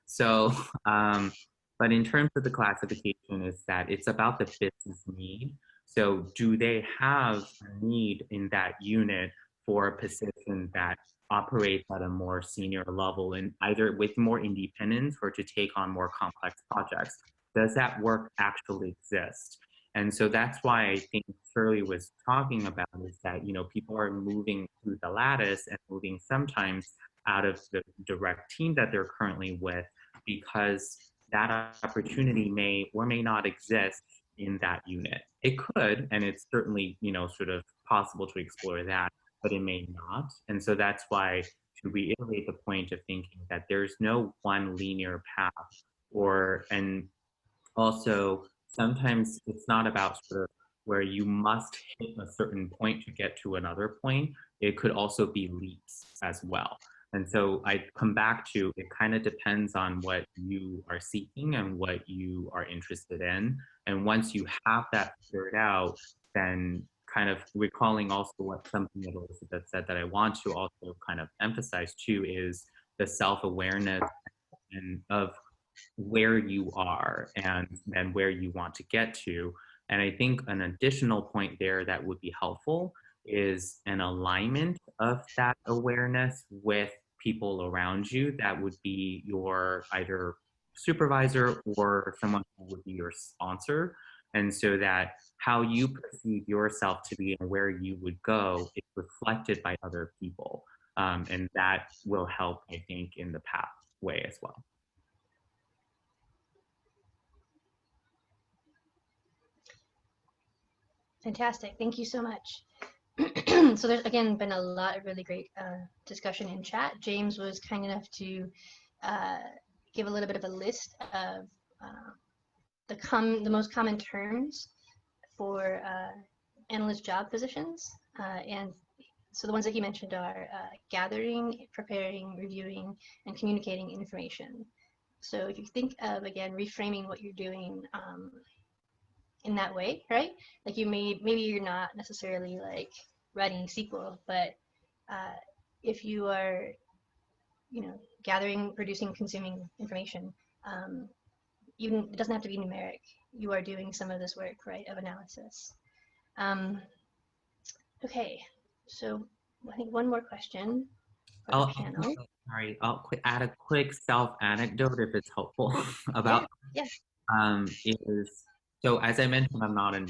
So, but in terms of the classification is that it's about the business need. So do they have a need in that unit for a position that operates at a more senior level and either with more independence or to take on more complex projects? Does that work actually exist? And so that's why I think Shirley was talking about is that, people are moving through the lattice and moving sometimes out of the direct team that they're currently with, because that opportunity may or may not exist in that unit. It could, and it's certainly, sort of possible to explore that, but it may not. And so that's why, to reiterate the point of thinking that there's no one linear path, and also sometimes it's not about sort of where you must hit a certain point to get to another point. It could also be leaps as well. And so I come back to, it kind of depends on what you are seeking and what you are interested in. And once you have that figured out, then kind of recalling also what something that Elizabeth said that I want to also kind of emphasize too is the self-awareness and of where you are and then where you want to get to. And I think an additional point there that would be helpful is an alignment of that awareness with people around you that would be your either supervisor or someone who would be your sponsor. And so that how you perceive yourself to be and where you would go is reflected by other people. And that will help, I think, in the pathway as well. Fantastic. Thank you so much. So there's, again, been a lot of really great discussion in chat. James was kind enough to give a little bit of a list of the most common terms for analyst job positions. And so the ones that he mentioned are gathering, preparing, reviewing, and communicating information. So if you think of, again, reframing what you're doing in that way, right? Like maybe you're not necessarily like writing SQL, but if you are, gathering, producing, consuming information, even it doesn't have to be numeric. You are doing some of this work, right, of analysis. Okay, so I think one more question for the panel. Sorry, I'll add a quick self anecdote if it's helpful about. Yeah. So as I mentioned, I'm not a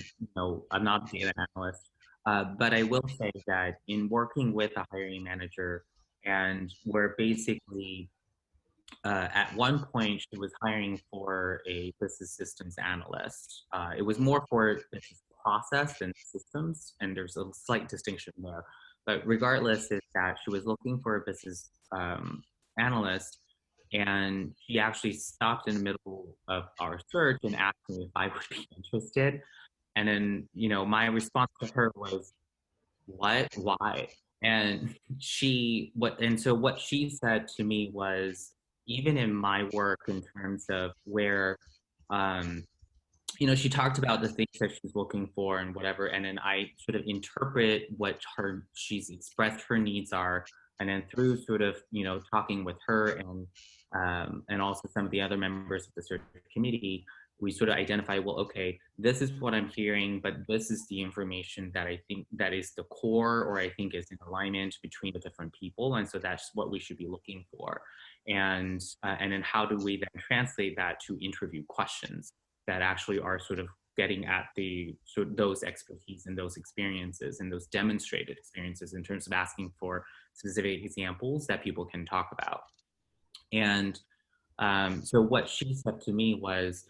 data analyst, but I will say that in working with a hiring manager, and we're basically at one point she was hiring for a business systems analyst. It was more for business process than systems, and there's a slight distinction there. But regardless, is that she was looking for a business analyst. And she actually stopped in the middle of our search and asked me if I would be interested. And then, my response to her was, what, why? And so what she said to me was, even in my work in terms of where, she talked about the things that she's looking for and whatever. And then I sort of interpret what she's expressed her needs are. And then through sort of, talking with her and also some of the other members of the search committee, we sort of identify, well, okay, this is what I'm hearing, but this is the information that I think that is the core, or I think is in alignment between the different people. And so that's what we should be looking for. And then how do we then translate that to interview questions that actually are sort of getting at those expertise and those experiences and those demonstrated experiences in terms of asking for specific examples that people can talk about. And so what she said to me was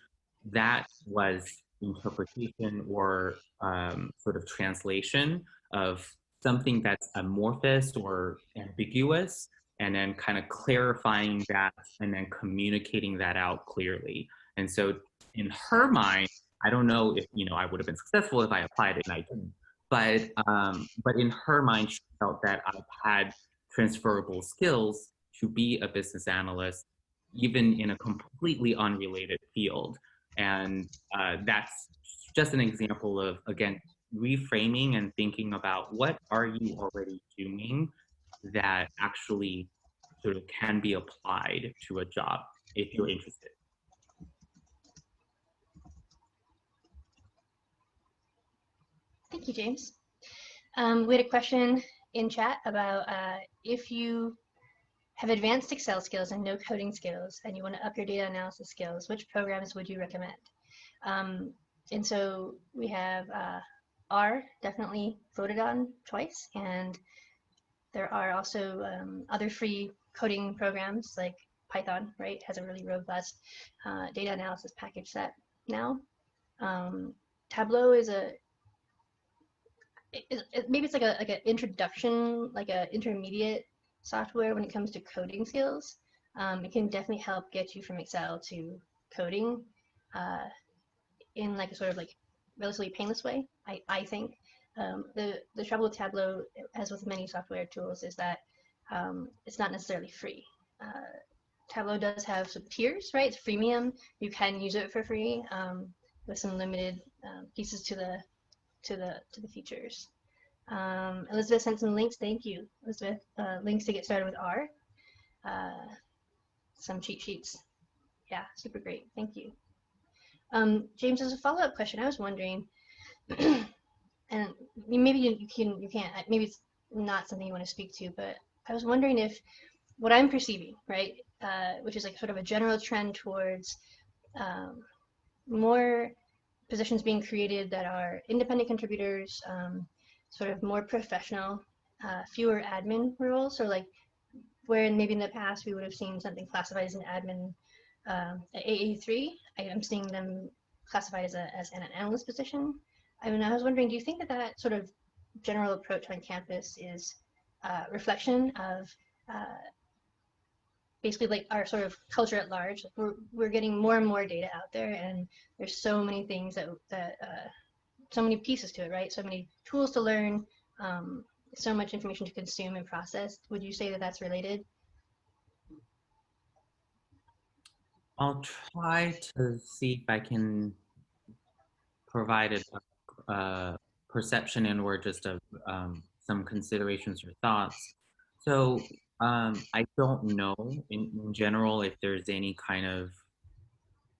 that was interpretation or sort of translation of something that's amorphous or ambiguous, and then kind of clarifying that and then communicating that out clearly. And so in her mind, I don't know if, I would have been successful if I applied it, and I didn't. But in her mind, she felt that I had transferable skills to be a business analyst, even in a completely unrelated field. And that's just an example of, again, reframing and thinking about what are you already doing that actually sort of can be applied to a job if you're interested. Thank you, James. We had a question in chat about if you have advanced Excel skills and no coding skills, and you want to up your data analysis skills, which programs would you recommend? And so we have R definitely voted on twice, and there are also other free coding programs like Python, right? Has a really robust data analysis package set now. Tableau is maybe it's like an introduction, like an intermediate software when it comes to coding skills. It can definitely help get you from Excel to coding in like a sort of like relatively painless way, I think. The trouble with Tableau, as with many software tools, is that it's not necessarily free. Tableau does have some tiers, right? It's freemium. You can use it for free with some limited pieces to the features. Elizabeth sent some links. Thank you, Elizabeth. Links to get started with R. Some cheat sheets. Yeah, super great. Thank you. James, as a follow-up question, I was wondering, and maybe you can't, maybe it's not something you want to speak to, but I was wondering if what I'm perceiving, right, which is like sort of a general trend towards more positions being created that are independent contributors, sort of more professional, fewer admin roles, or like where maybe in the past we would have seen something classified as an admin at AA3, I'm seeing them classified as an analyst position. I mean, I was wondering, do you think that sort of general approach on campus is a reflection of basically like our sort of culture at large? Like we're getting more and more data out there, and there's so many things so many pieces to it, right? So many tools to learn, so much information to consume and process. Would you say that that's related? I'll try to see if I can provide a perception and or just of some considerations or thoughts. So I don't know in general if there's any kind of,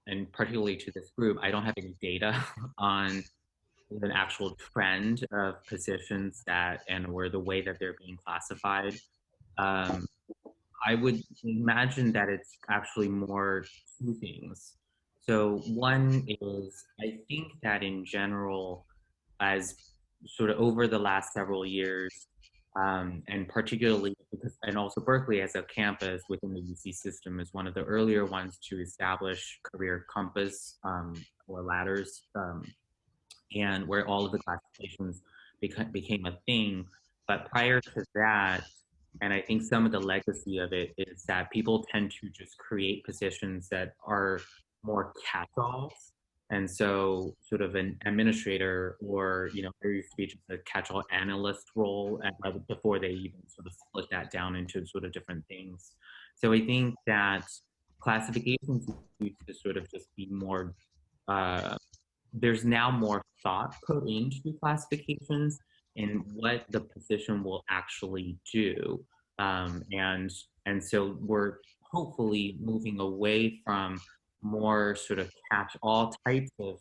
and particularly to this group, I don't have any data on an actual trend of positions that and or the way that they're being classified. I would imagine that it's actually more two things. So one is, I think that in general, as sort of over the last several years, and particularly because, and also Berkeley as a campus within the UC system is one of the earlier ones to establish career compass or ladders, and where all of the classifications became a thing. But prior to that, and I think some of the legacy of it is that people tend to just create positions that are more catch-alls. And so sort of an administrator or, there used to be just a catch-all analyst role before they even sort of split that down into sort of different things. So I think that classifications used to sort of just be more, there's now more thought put into classifications and what the position will actually do. And so we're hopefully moving away from more sort of catch-all types of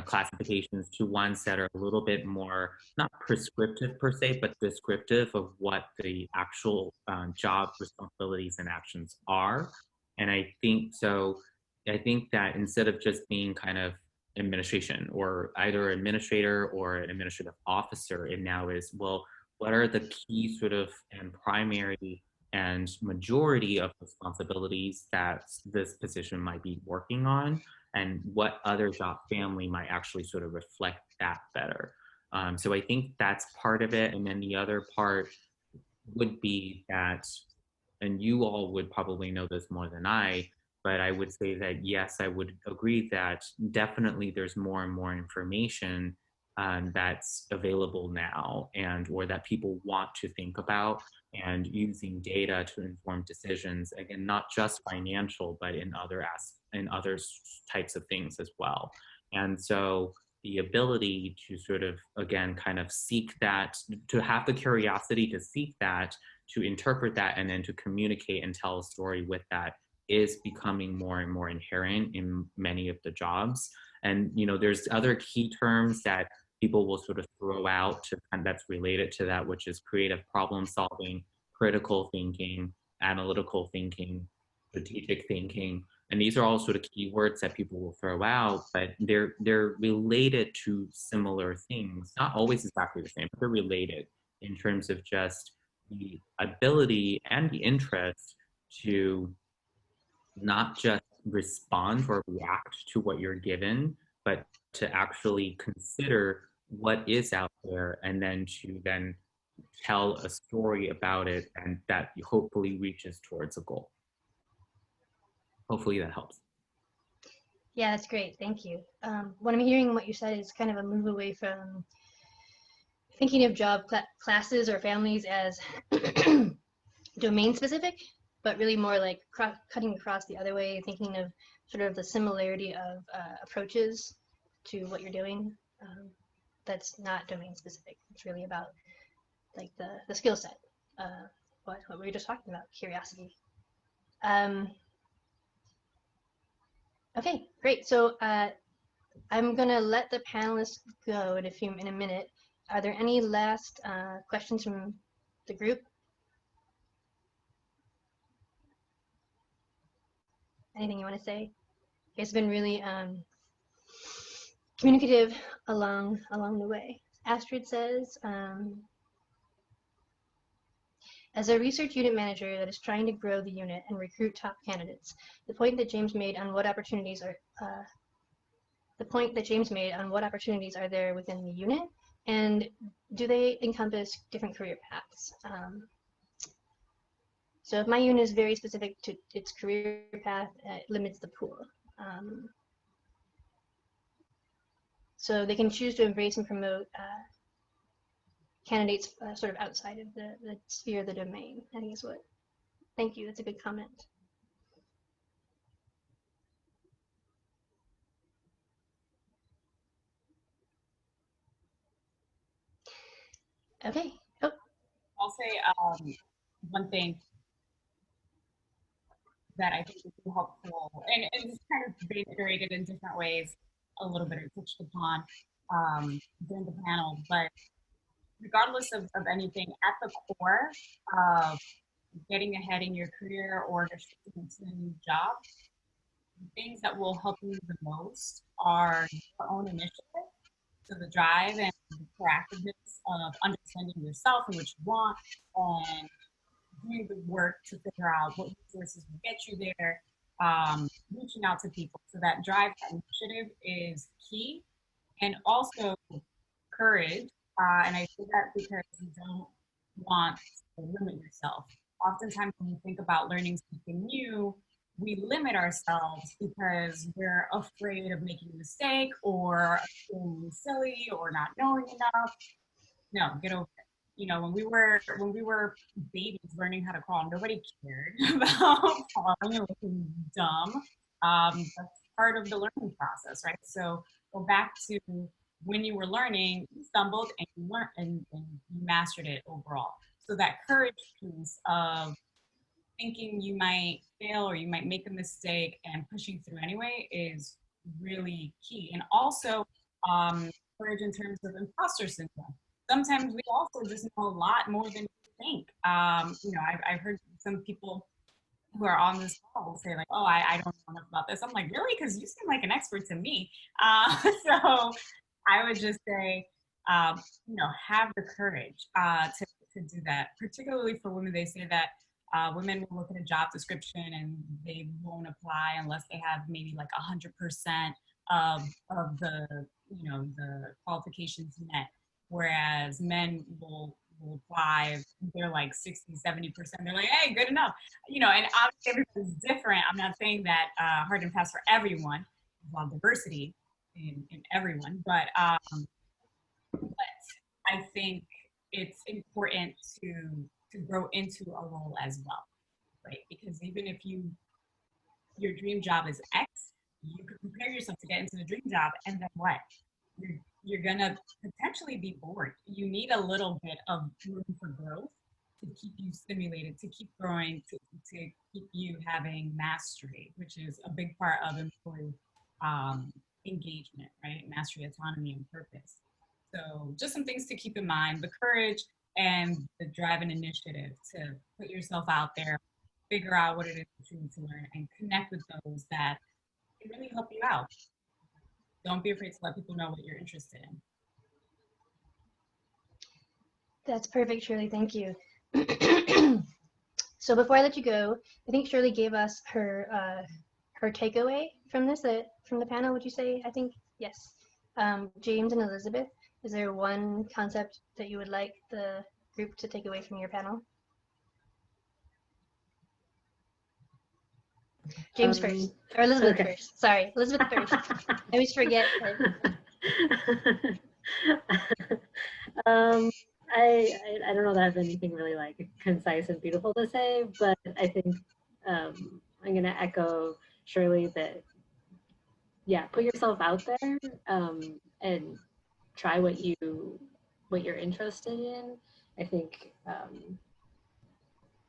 classifications to ones that are a little bit more, not prescriptive per se, but descriptive of what the actual job responsibilities and actions are. And I think that instead of just being kind of administration or either administrator or an administrative officer, it now is, well, what are the key sort of and primary and majority of responsibilities that this position might be working on, and what other job family might actually sort of reflect that better. So I think that's part of it. And then the other part would be that, and you all would probably know this more than I, but I would say that, yes, I would agree that definitely there's more and more information that's available now, or that people want to think about, and using data to inform decisions, again, not just financial, but in other types of things as well. And so the ability to sort of, again, kind of seek that, to have the curiosity to seek that, to interpret that, and then to communicate and tell a story with that is becoming more and more inherent in many of the jobs. And, there's other key terms that people will sort of throw out and that's related to that, which is creative problem solving, critical thinking, analytical thinking, strategic thinking. And these are all sort of keywords that people will throw out, but they're related to similar things, not always exactly the same, but they're related in terms of just the ability and the interest to not just respond or react to what you're given, but to actually consider what is out there and then to then tell a story about it, and that hopefully reaches towards a goal. Hopefully that helps. Yeah, that's great. Thank you. What I'm hearing, what you said, is kind of a move away from thinking of job classes or families as domain specific, but really more like cutting across the other way, thinking of sort of the similarity of approaches to what you're doing. That's not domain specific. It's really about like the skill set, what we were just talking about, curiosity. Okay, great. So I'm gonna let the panelists go in a minute. Are there any last questions from the group? Anything you want to say? You guys have been really communicative along the way. Astrid says, as a research unit manager that is trying to grow the unit and recruit top candidates, the point that James made on what opportunities are there within the unit, and do they encompass different career paths? So if my unit is very specific to its career path, it limits the pool. So they can choose to embrace and promote candidates sort of outside of the sphere of the domain, I think is what. Thank you, that's a good comment. Okay. Oh. I'll say one thing that I think would be helpful, and it's kind of reiterated in different ways, a little bit or touched upon during the panel, but regardless of anything, at the core of getting ahead in your career or shifting into a new job, things that will help you the most are your own initiative. So the drive and the proactiveness of understanding yourself and what you want, and doing the work to figure out what resources will get you there, reaching out to people. So that drive, that initiative is key. And also courage. And I say that because you don't want to limit yourself. Oftentimes when we think about learning something new, we limit ourselves because we're afraid of making a mistake or being silly or not knowing enough. No, get over it. You know, when we were babies learning how to crawl, nobody cared about falling and looking dumb. That's part of the learning process, right? So go back to when you were learning, you stumbled and you learned and you mastered it overall. So that courage piece of thinking you might fail or you might make a mistake and pushing through anyway is really key. And also courage in terms of imposter syndrome. Sometimes we also just know a lot more than we think. You know, I've heard some people who are on this call say like, oh, I don't know enough about this. I'm like, really? Because you seem like an expert to me. So I would just say, you know, have the courage to do that. Particularly for women, they say that women will look at a job description and they won't apply unless they have maybe like 100% of the, you know, the qualifications met. Whereas men will apply, they're like 60, 70%. They're like, hey, good enough. You know, and obviously everybody's different. I'm not saying that hard and fast for everyone. There's a lot of diversity in everyone, but I think it's important to grow into a role as well, right? Because even if your dream job is X, you could prepare yourself to get into the dream job, and then what? You're gonna potentially be bored. You need a little bit of room for growth to keep you stimulated, to keep growing, to keep you having mastery, which is a big part of employee engagement, right? Mastery, autonomy, and purpose. So just some things to keep in mind: the courage and the drive and initiative to put yourself out there, figure out what it is that you need to learn, and connect with those that can really help you out. Don't be afraid to let people know what you're interested in. That's perfect, Shirley. Thank you. So before I let you go, I think Shirley gave us her her takeaway from this, from the panel, would you say? I think, yes. James and Elizabeth, is there one concept that you would like the group to take away from your panel? James first, or Elizabeth first. Sorry, Elizabeth first. I always forget. I don't know that I have anything really like concise and beautiful to say, but I think I'm going to echo Shirley that, yeah, put yourself out there and try what you're interested in. I think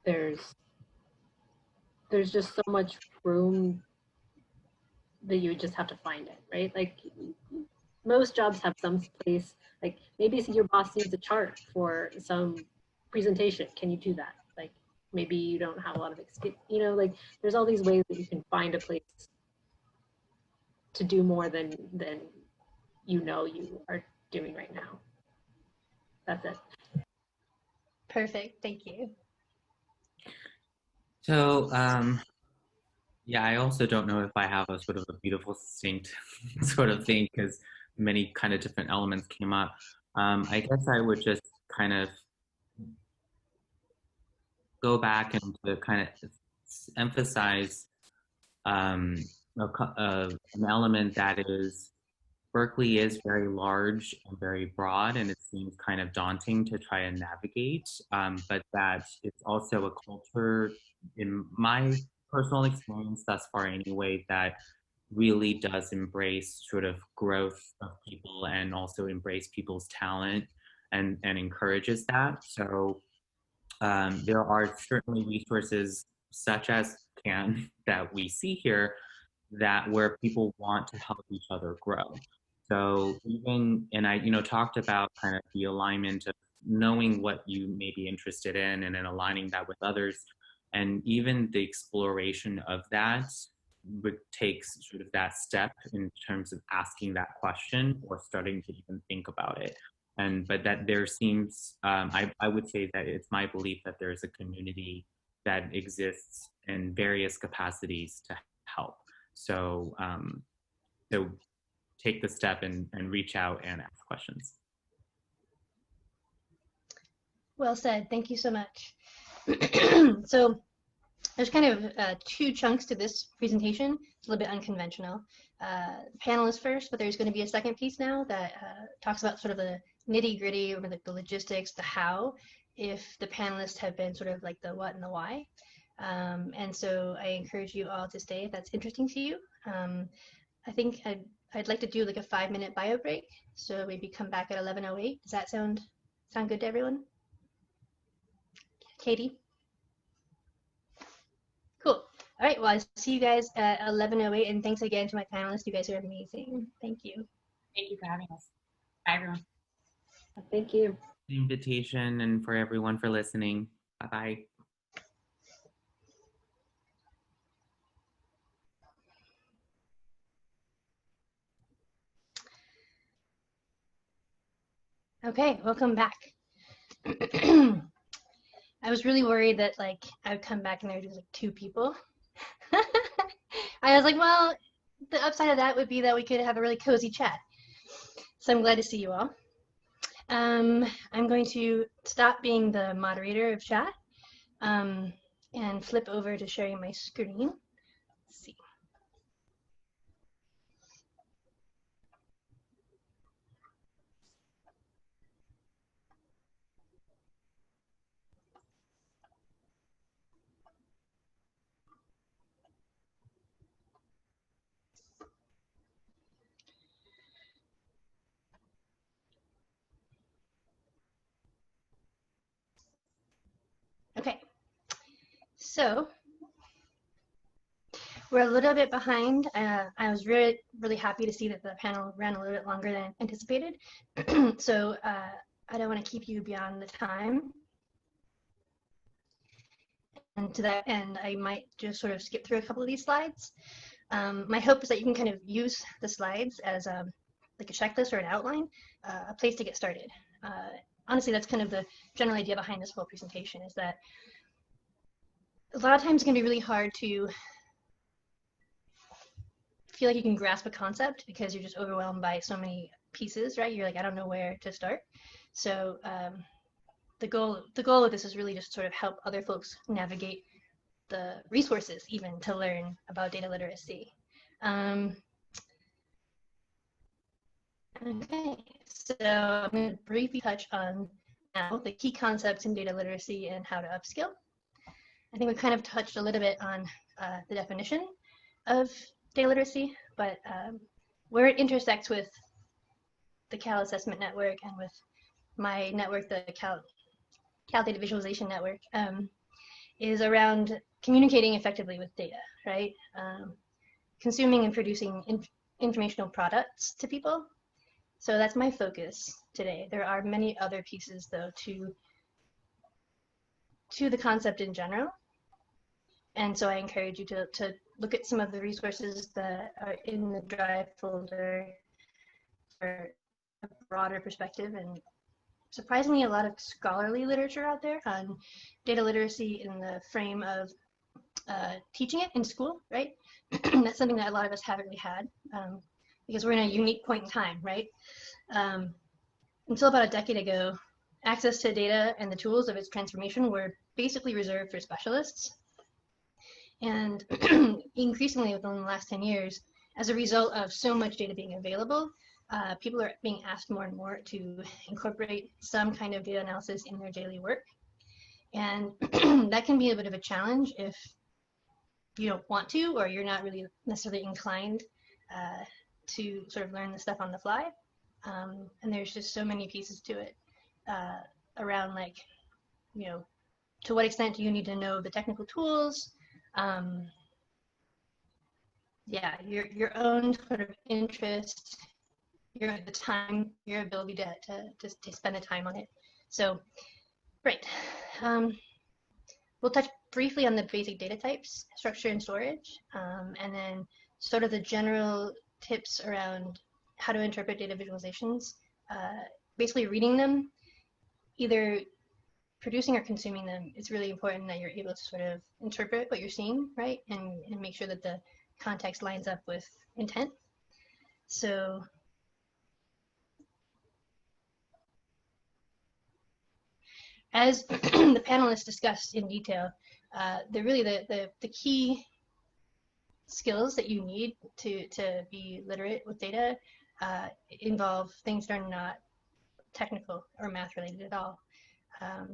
there's just so much room that you just have to find it, right? Like most jobs have some place, like maybe your boss needs a chart for some presentation. Can you do that? Like maybe you don't have a lot of experience, you know, like there's all these ways that you can find a place to do more than you know you are doing right now. That's it. Perfect, thank you. So, yeah, I also don't know if I have a sort of a beautiful, succinct sort of thing because many kind of different elements came up. I guess I would just kind of go back and to kind of emphasize an element that is Berkeley is very large and very broad, and it seems kind of daunting to try and navigate, but that it's also a culture, in my personal experience thus far anyway, that really does embrace sort of growth of people and also embrace people's talent and encourages that. So there are certainly resources such as CAN that we see here that where people want to help each other grow. So even, and I, talked about kind of the alignment of knowing what you may be interested in and then aligning that with others. And even the exploration of that would take sort of that step in terms of asking that question or starting to even think about it. But that there seems, I would say that it's my belief that there's a community that exists in various capacities to help. So, so take the step and reach out and ask questions. Well said, thank you so much. So there's kind of two chunks to this presentation. It's a little bit unconventional. Panelists first, but there's going to be a second piece now that talks about sort of the nitty-gritty or the logistics, the how, if the panelists have been sort of like the what and the why. And so I encourage you all to stay if that's interesting to you. I think I'd like to do like a 5-minute bio break. So maybe come back at 11:08. Does that sound good to everyone? Katie? Cool. All right, well, I'll see you guys at 11:08, and thanks again to my panelists. You guys are amazing. Thank you. Thank you for having us. Bye, everyone. Thank you. The invitation and for everyone for listening. Bye-bye. Okay, welcome back. I was really worried that like I would come back and there would be like 2 people. I was like, well, the upside of that would be that we could have a really cozy chat. So I'm glad to see you all. I'm going to stop being the moderator of chat and flip over to sharing my screen. Let's see. Okay, so we're a little bit behind. I was really happy to see that the panel ran a little bit longer than anticipated. So I don't want to keep you beyond the time. And to that end, I might just sort of skip through a couple of these slides. My hope is that you can kind of use the slides as like a checklist or an outline, a place to get started. Honestly, that's kind of the general idea behind this whole presentation, is that a lot of times it can be really hard to feel like you can grasp a concept because you're just overwhelmed by so many pieces, right? You're like, I don't know where to start. So the goal of this is really just sort of help other folks navigate the resources even to learn about data literacy. Okay, so I'm going to briefly touch on now the key concepts in data literacy and how to upskill. I think we kind of touched a little bit on the definition of data literacy, but where it intersects with the Cal Assessment Network and with my network, the Cal Data Visualization Network, is around communicating effectively with data, right? Consuming and producing informational products to people. So that's my focus today. There are many other pieces, though, to the concept in general. And so I encourage you to look at some of the resources that are in the Drive folder for a broader perspective, and surprisingly a lot of scholarly literature out there on data literacy in the frame of teaching it in school, right? That's something that a lot of us haven't really had because we're in a unique point in time, right? Until about a decade ago, access to data and the tools of its transformation were basically reserved for specialists. And increasingly within the last 10 years, as a result of so much data being available, people are being asked more and more to incorporate some kind of data analysis in their daily work. And that can be a bit of a challenge if you don't want to, or you're not really necessarily inclined to sort of learn the stuff on the fly. And there's just so many pieces to it around, like, you know, to what extent do you need to know the technical tools? Yeah, your own sort of interest, the time, your ability to spend the time on it. So, right. We'll touch briefly on the basic data types, structure and storage, and then sort of the general tips around how to interpret data visualizations. Basically reading them, either producing or consuming them. It's really important that you're able to sort of interpret what you're seeing, right? And make sure that the context lines up with intent. So as the panelists discussed in detail, the key skills that you need to be literate with data involve things that are not technical or math related at all.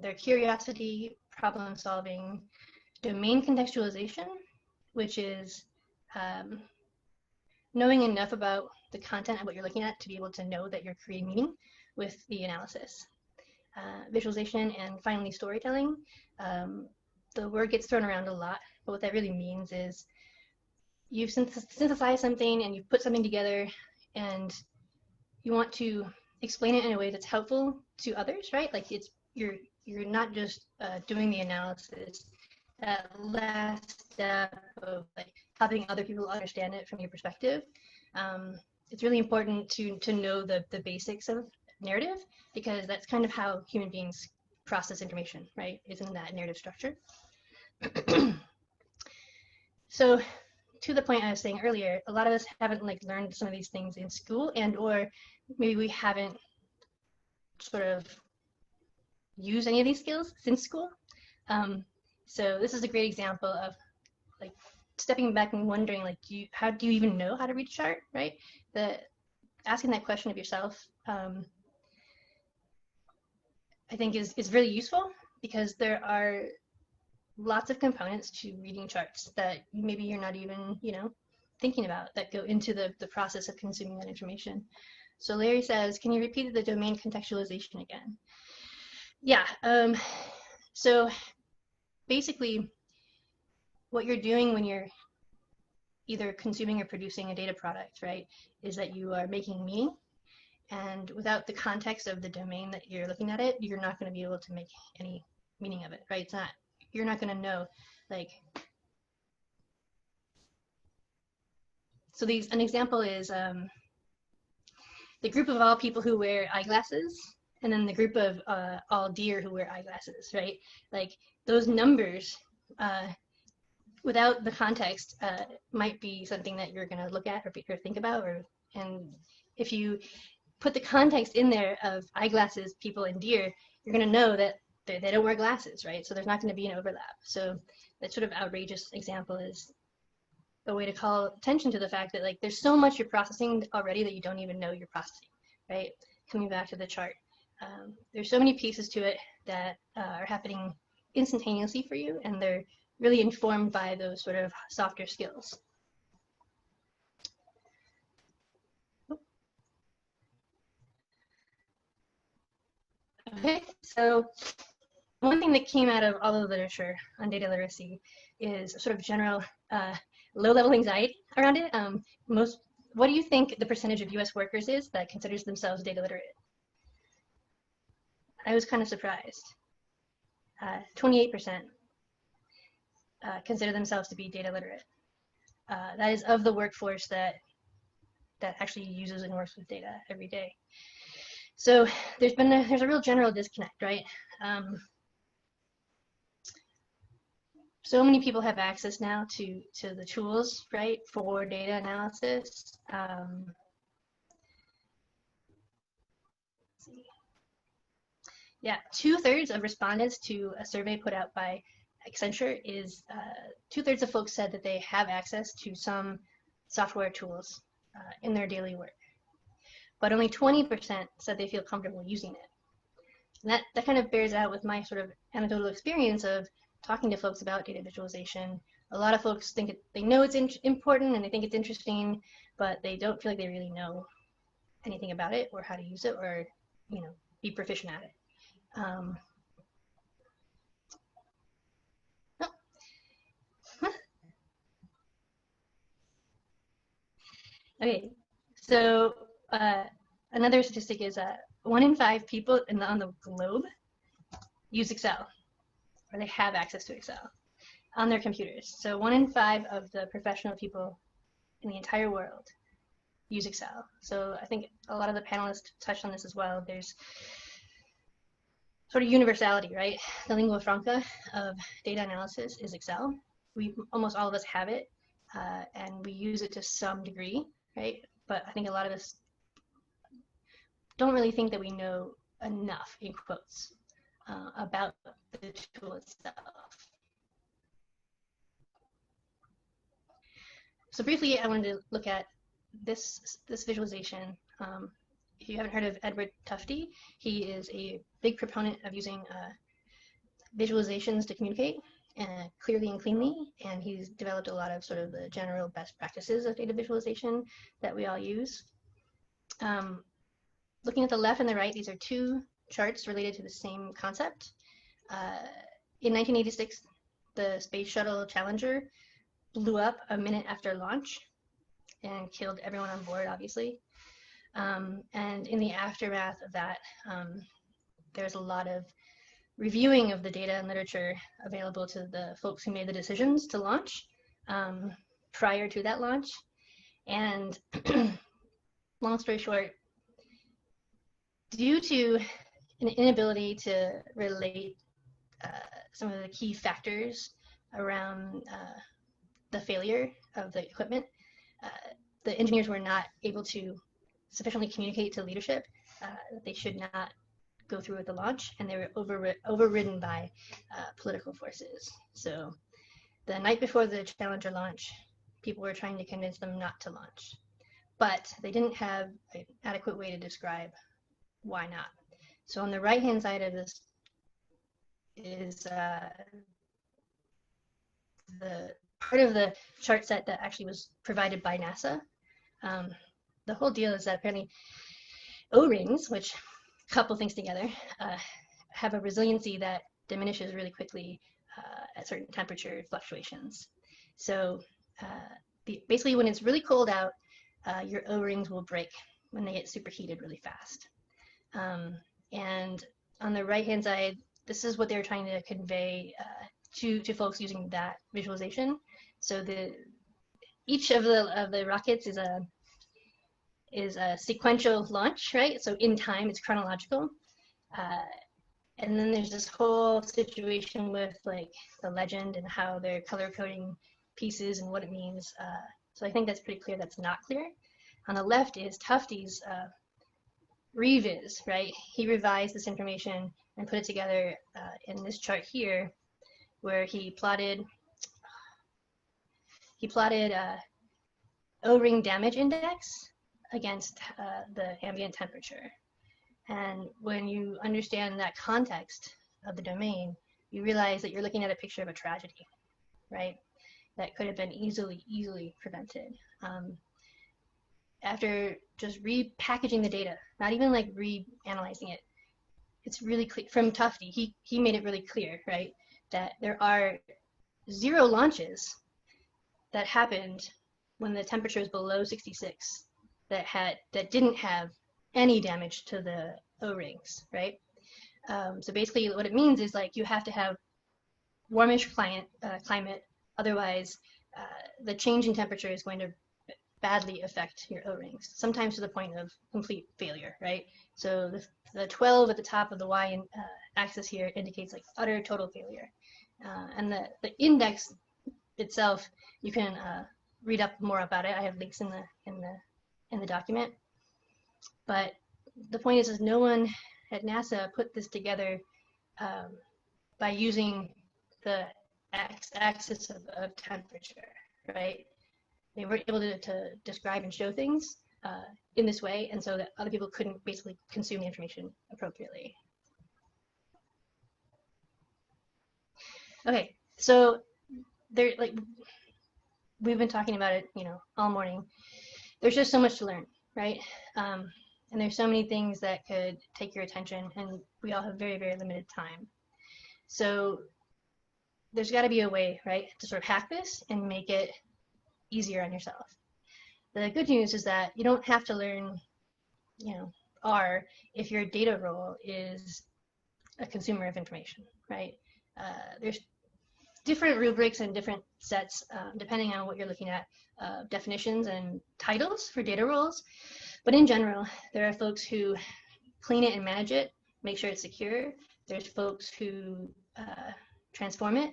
They're curiosity, problem solving, domain contextualization, which is knowing enough about the content of what you're looking at to be able to know that you're creating meaning with the analysis. Visualization, and finally storytelling. The word gets thrown around a lot, but what that really means is you've synthesized something and you've put something together and you want to explain it in a way that's helpful to others, right? Like you're not just doing the analysis. That last step of like helping other people understand it from your perspective. It's really important to know the basics of narrative, because that's kind of how human beings process information, right? Isn't that narrative structure? So to the point I was saying earlier, a lot of us haven't like learned some of these things in school, and or maybe we haven't sort of used any of these skills since school. So this is a great example of like stepping back and wondering, like, how do you even know how to read a chart, right? Asking that question of yourself, I think is really useful, because there are lots of components to reading charts that maybe you're not even, thinking about, that go into the process of consuming that information. So Larry says, can you repeat the domain contextualization again? Yeah, so basically what you're doing when you're either consuming or producing a data product, right, is that you are making meaning. And without the context of the domain that you're looking at it, you're not going to be able to make any meaning of it, right? You're not going to know, like, so an example is the group of all people who wear eyeglasses, and then the group of all deer who wear eyeglasses, right? Like those numbers without the context, might be something that you're going to look at or think about, and if you put the context in there of eyeglasses, people, and deer, you're going to know that they don't wear glasses, right? So there's not going to be an overlap. So that sort of outrageous example is a way to call attention to the fact that like there's so much you're processing already that you don't even know you're processing, right? Coming back to the chart, there's so many pieces to it that are happening instantaneously for you, and they're really informed by those sort of softer skills. Okay, so one thing that came out of all of the literature on data literacy is a sort of general low-level anxiety around it. What do you think the percentage of US workers is that considers themselves data literate? I was kind of surprised. 28% consider themselves to be data literate. That is of the workforce that actually uses and works with data every day. So there's a real general disconnect, right? So many people have access now to the tools, right, for data analysis. Yeah, 2/3 of respondents to a survey put out by Accenture is 2/3 of folks said that they have access to some software tools in their daily work, but only 20% said they feel comfortable using it. And that kind of bears out with my sort of anecdotal experience of talking to folks about data visualization. A lot of folks think they know it's important and they think it's interesting, but they don't feel like they really know anything about it or how to use it or, you know, be proficient at it. Okay, so another statistic is 1 in 5 people on the globe use Excel, or they have access to Excel on their computers. So 1 in 5 of the professional people in the entire world use Excel. So I think a lot of the panelists touched on this as well. There's sort of universality, right? The lingua franca of data analysis is Excel. Almost all of us have it, and we use it to some degree, right? But I think a lot of us don't really think that we know enough, in quotes, about the tool itself. So briefly, I wanted to look at this visualization. If you haven't heard of Edward Tufte, he is a big proponent of using visualizations to communicate clearly and cleanly, and he's developed a lot of sort of the general best practices of data visualization that we all use. Looking at the left and the right, these are 2 charts related to the same concept. In 1986, the Space Shuttle Challenger blew up a minute after launch and killed everyone on board, obviously. And in the aftermath of that, there's a lot of reviewing of the data and literature available to the folks who made the decisions to launch prior to that launch. And long story short, due to an inability to relate some of the key factors around the failure of the equipment, the engineers were not able to sufficiently communicate to leadership that they should not go through with the launch, and they were overridden by political forces. So the night before the Challenger launch, people were trying to convince them not to launch, but they didn't have an adequate way to describe why not. So on the right-hand side of this is the part of the chart set that actually was provided by NASA. The whole deal is that apparently O-rings, which couple things together, have a resiliency that diminishes really quickly at certain temperature fluctuations. So basically when it's really cold out, your O-rings will break when they get superheated really fast. And on the right-hand side, this is what they're trying to convey to folks using that visualization. So each of the rockets is a sequential launch, right? So in time, it's chronological. And then there's this whole situation with like the legend and how they're color coding pieces and what it means. So I think that's pretty clear that's not clear. On the left is Tufte's reviz, right? He revised this information and put it together in this chart here, where he plotted O-ring damage index against the ambient temperature. And when you understand that context of the domain, you realize that you're looking at a picture of a tragedy, right? That could have been easily prevented. After just repackaging the data, not even like reanalyzing it, it's really clear from Tufte. He made it really clear, right, that there are 0 launches that happened when the temperature is below 66 that didn't have any damage to the O-rings, right? So basically, what it means is like you have to have warmish climate, otherwise the change in temperature is going to badly affect your O-rings, sometimes to the point of complete failure, right? So the 12 at the top of the Y axis here indicates like utter total failure. And the index itself, you can read up more about it. I have links in the document. But the point is no one at NASA put this together by using the x-axis of temperature, right? They weren't able to describe and show things in this way, and so that other people couldn't basically consume the information appropriately. Okay, so there, like, we've been talking about it, all morning. There's just so much to learn, right? And there's so many things that could take your attention, and we all have very, very limited time. So there's got to be a way, right, to sort of hack this and make it easier on yourself. The good news is that you don't have to learn, R if your data role is a consumer of information, right? There's different rubrics and different sets depending on what you're looking at, definitions and titles for data roles. But in general, there are folks who clean it and manage it, make sure it's secure. There's folks who transform it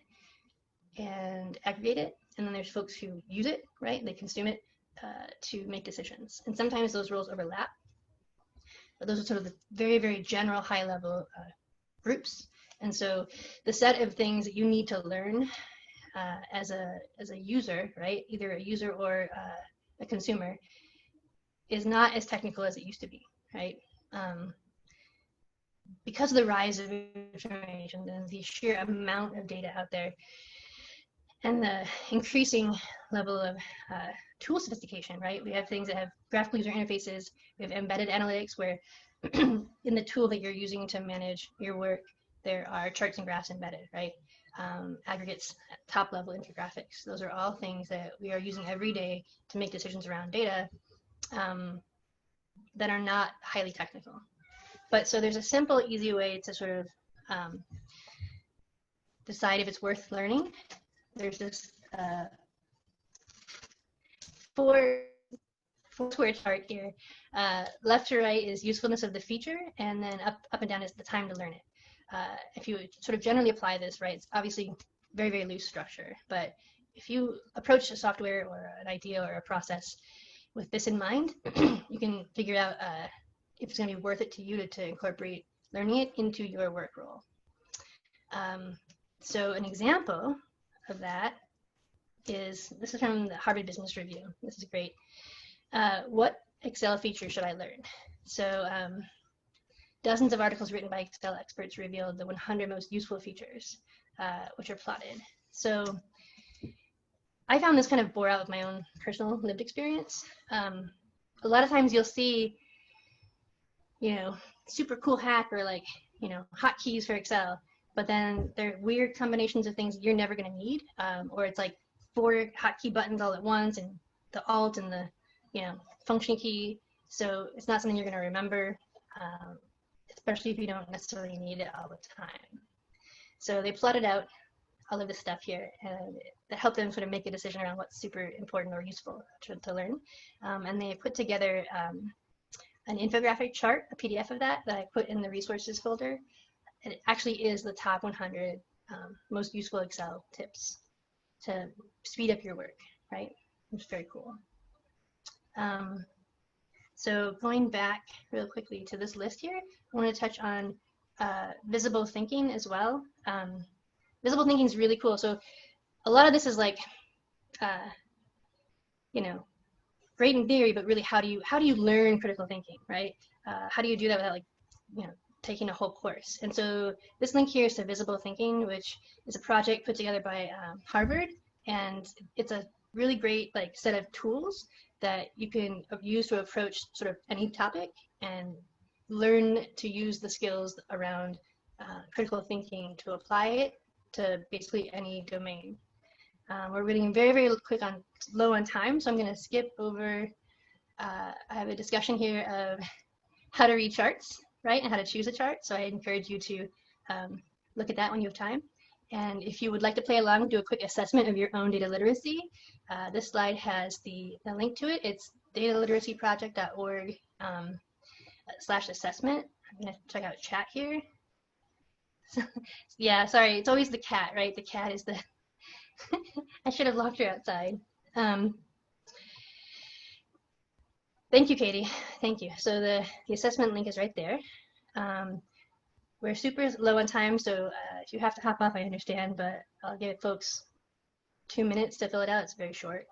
and aggregate it. And then there's folks who use it, right? They consume it to make decisions. And sometimes those roles overlap. But those are sort of the very, very general high-level groups. And so the set of things that you need to learn as a user, right? Either a user or a consumer, is not as technical as it used to be, right? Because of the rise of information and the sheer amount of data out there, and the increasing level of tool sophistication, right? We have things that have graphical user interfaces. We have embedded analytics where in the tool that you're using to manage your work, there are charts and graphs embedded, right? Aggregates, top-level infographics. Those are all things that we are using every day to make decisions around data that are not highly technical. But so there's a simple, easy way to sort of decide if it's worth learning. There's this four square chart here. Left to right is usefulness of the feature, and then up and down is the time to learn it. If you sort of generally apply this, right, it's obviously very, very loose structure. But if you approach a software or an idea or a process with this in mind, you can figure out if it's going to be worth it to you to incorporate learning it into your work role. So an example of that is, this is from the Harvard Business Review. This is great. What Excel feature should I learn? So dozens of articles written by Excel experts revealed the 100 most useful features, which are plotted. So I found this kind of bore out with my own personal lived experience. A lot of times you'll see, super cool hack or like, hotkeys for Excel, but then they're weird combinations of things you're never going to need, or it's like 4 hotkey buttons all at once and the Alt and the, function key. So it's not something you're going to remember, especially if you don't necessarily need it all the time. So they plotted out all of this stuff here, and that helped them sort of make a decision around what's super important or useful to learn. And they put together an infographic chart, a PDF of that I put in the resources folder. And it actually is the top 100 most useful Excel tips. to speed up your work, right? It's very cool. So going back real quickly to this list here, I want to touch on visible thinking as well. Visible thinking is really cool. So a lot of this is like, you know, great in theory, but really how do you learn critical thinking, right? How do you do that without, like, you know, taking a whole course? And so this link here is to visible thinking, which is a project put together by Harvard, and it's a really great like set of tools that you can use to approach sort of any topic and learn to use the skills around critical thinking to apply it to basically any domain. We're getting very, very low on time, so I'm going to skip over. I have a discussion here of how to read charts, right, and how to choose a chart. So I encourage you to look at that when you have time. And if you would like to play along, do a quick assessment of your own data literacy. This slide has the link to it. It's dataliteracyproject.org/assessment. I'm going to check out chat here. Yeah, sorry, it's always the cat, right? The cat is the I should have locked her outside. Thank you, Katie. Thank you. So the assessment link is right there. We're super low on time, so if you have to hop off, I understand, but I'll give folks 2 minutes to fill it out. It's very short.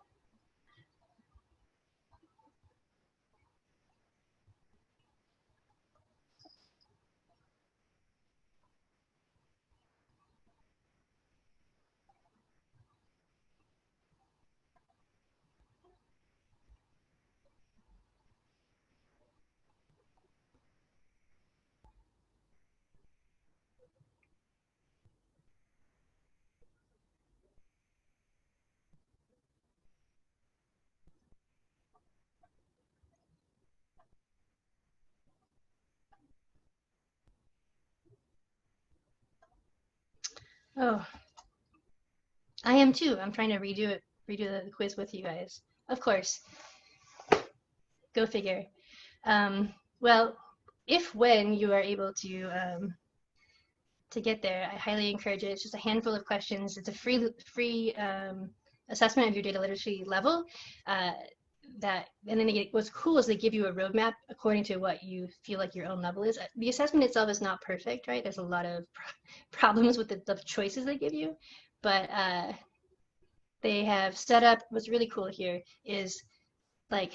Oh, I am too. I'm trying to redo the quiz with you guys. Of course. Go figure. Well, when you are able to get there, I highly encourage it. It's just a handful of questions. It's a free assessment of your data literacy level. And then what's cool is they give you a roadmap according to what you feel like your own level is. The assessment itself is not perfect, right? There's a lot of problems with the choices they give you, but they have set up, what's really cool here is like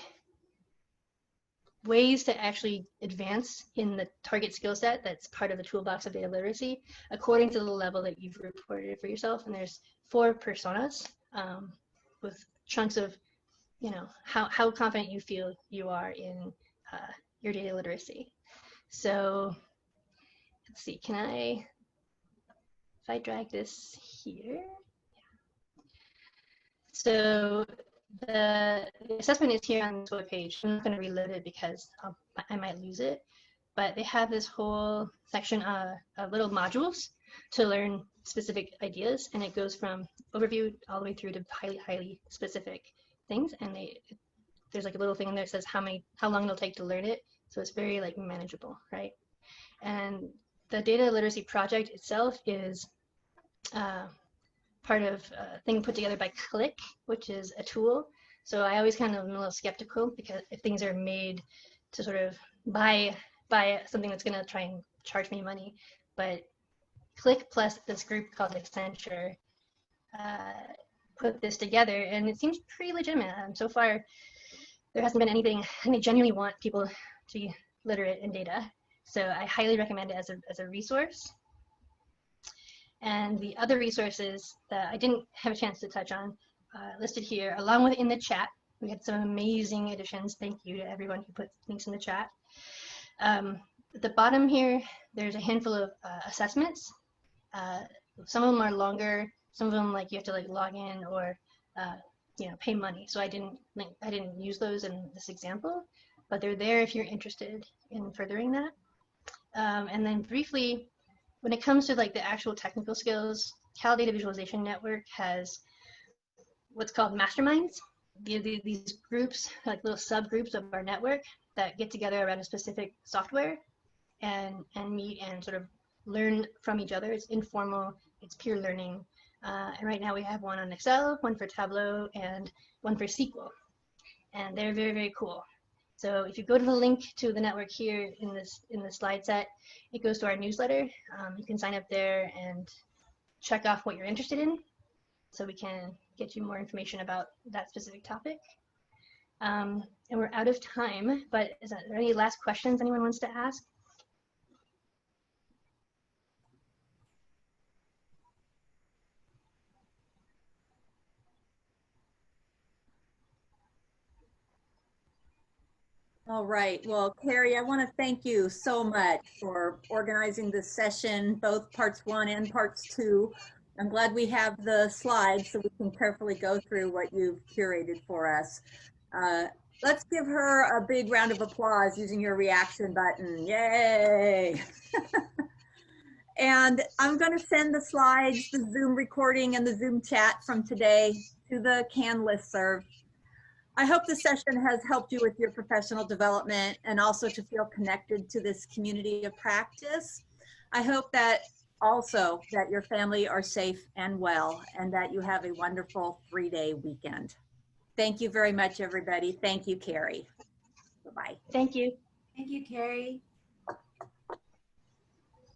ways to actually advance in the target skill set that's part of the toolbox of data literacy according to the level that you've reported for yourself. And there's 4 personas with chunks of, you know, how confident you feel you are in your data literacy. So let's see, if I drag this here. So the assessment is here on this web page. I'm not going to reload it because I might lose it, but they have this whole section of little modules to learn specific ideas, and it goes from overview all the way through to highly specific things. And there's like a little thing in there that says how long it'll take to learn it, so it's very like manageable, right? And the data literacy project itself is part of a thing put together by Click, which is a tool. So I always kind of am a little skeptical because if things are made to sort of buy something that's going to try and charge me money, but Click plus this group called Accenture put this together, and it seems pretty legitimate. So far, there hasn't been anything, and they genuinely want people to be literate in data. So I highly recommend it as a resource. And the other resources that I didn't have a chance to touch on listed here, along with in the chat. We had some amazing additions. Thank you to everyone who put links in the chat. At the bottom here, there's a handful of assessments. Some of them are longer. Some of them, like, you have to like log in or you know, pay money. So I didn't use those in this example, but they're there if you're interested in furthering that. And then briefly, when it comes to like the actual technical skills, Cal Data Visualization Network has what's called masterminds. These groups, like little subgroups of our network that get together around a specific software and meet and sort of learn from each other. It's informal, it's peer learning. And right now we have one on Excel, one for Tableau, and one for SQL. And they're very, very cool. So if you go to the link to the network here in the slide set, it goes to our newsletter. You can sign up there and check off what you're interested in, so we can get you more information about that specific topic. And we're out of time, but is there any last questions anyone wants to ask? All right. Well, Kari, I want to thank you so much for organizing this session, both parts 1 and parts 2. I'm glad we have the slides so we can carefully go through what you've curated for us. Let's give her a big round of applause using your reaction button. Yay! And I'm going to send the slides, the Zoom recording, and the Zoom chat from today to the CAN listserv. I hope the session has helped you with your professional development and also to feel connected to this community of practice. I hope that also that your family are safe and well and that you have a wonderful 3-day weekend. Thank you very much, everybody. Thank you, Kari. Bye-bye. Thank you. Thank you, Kari.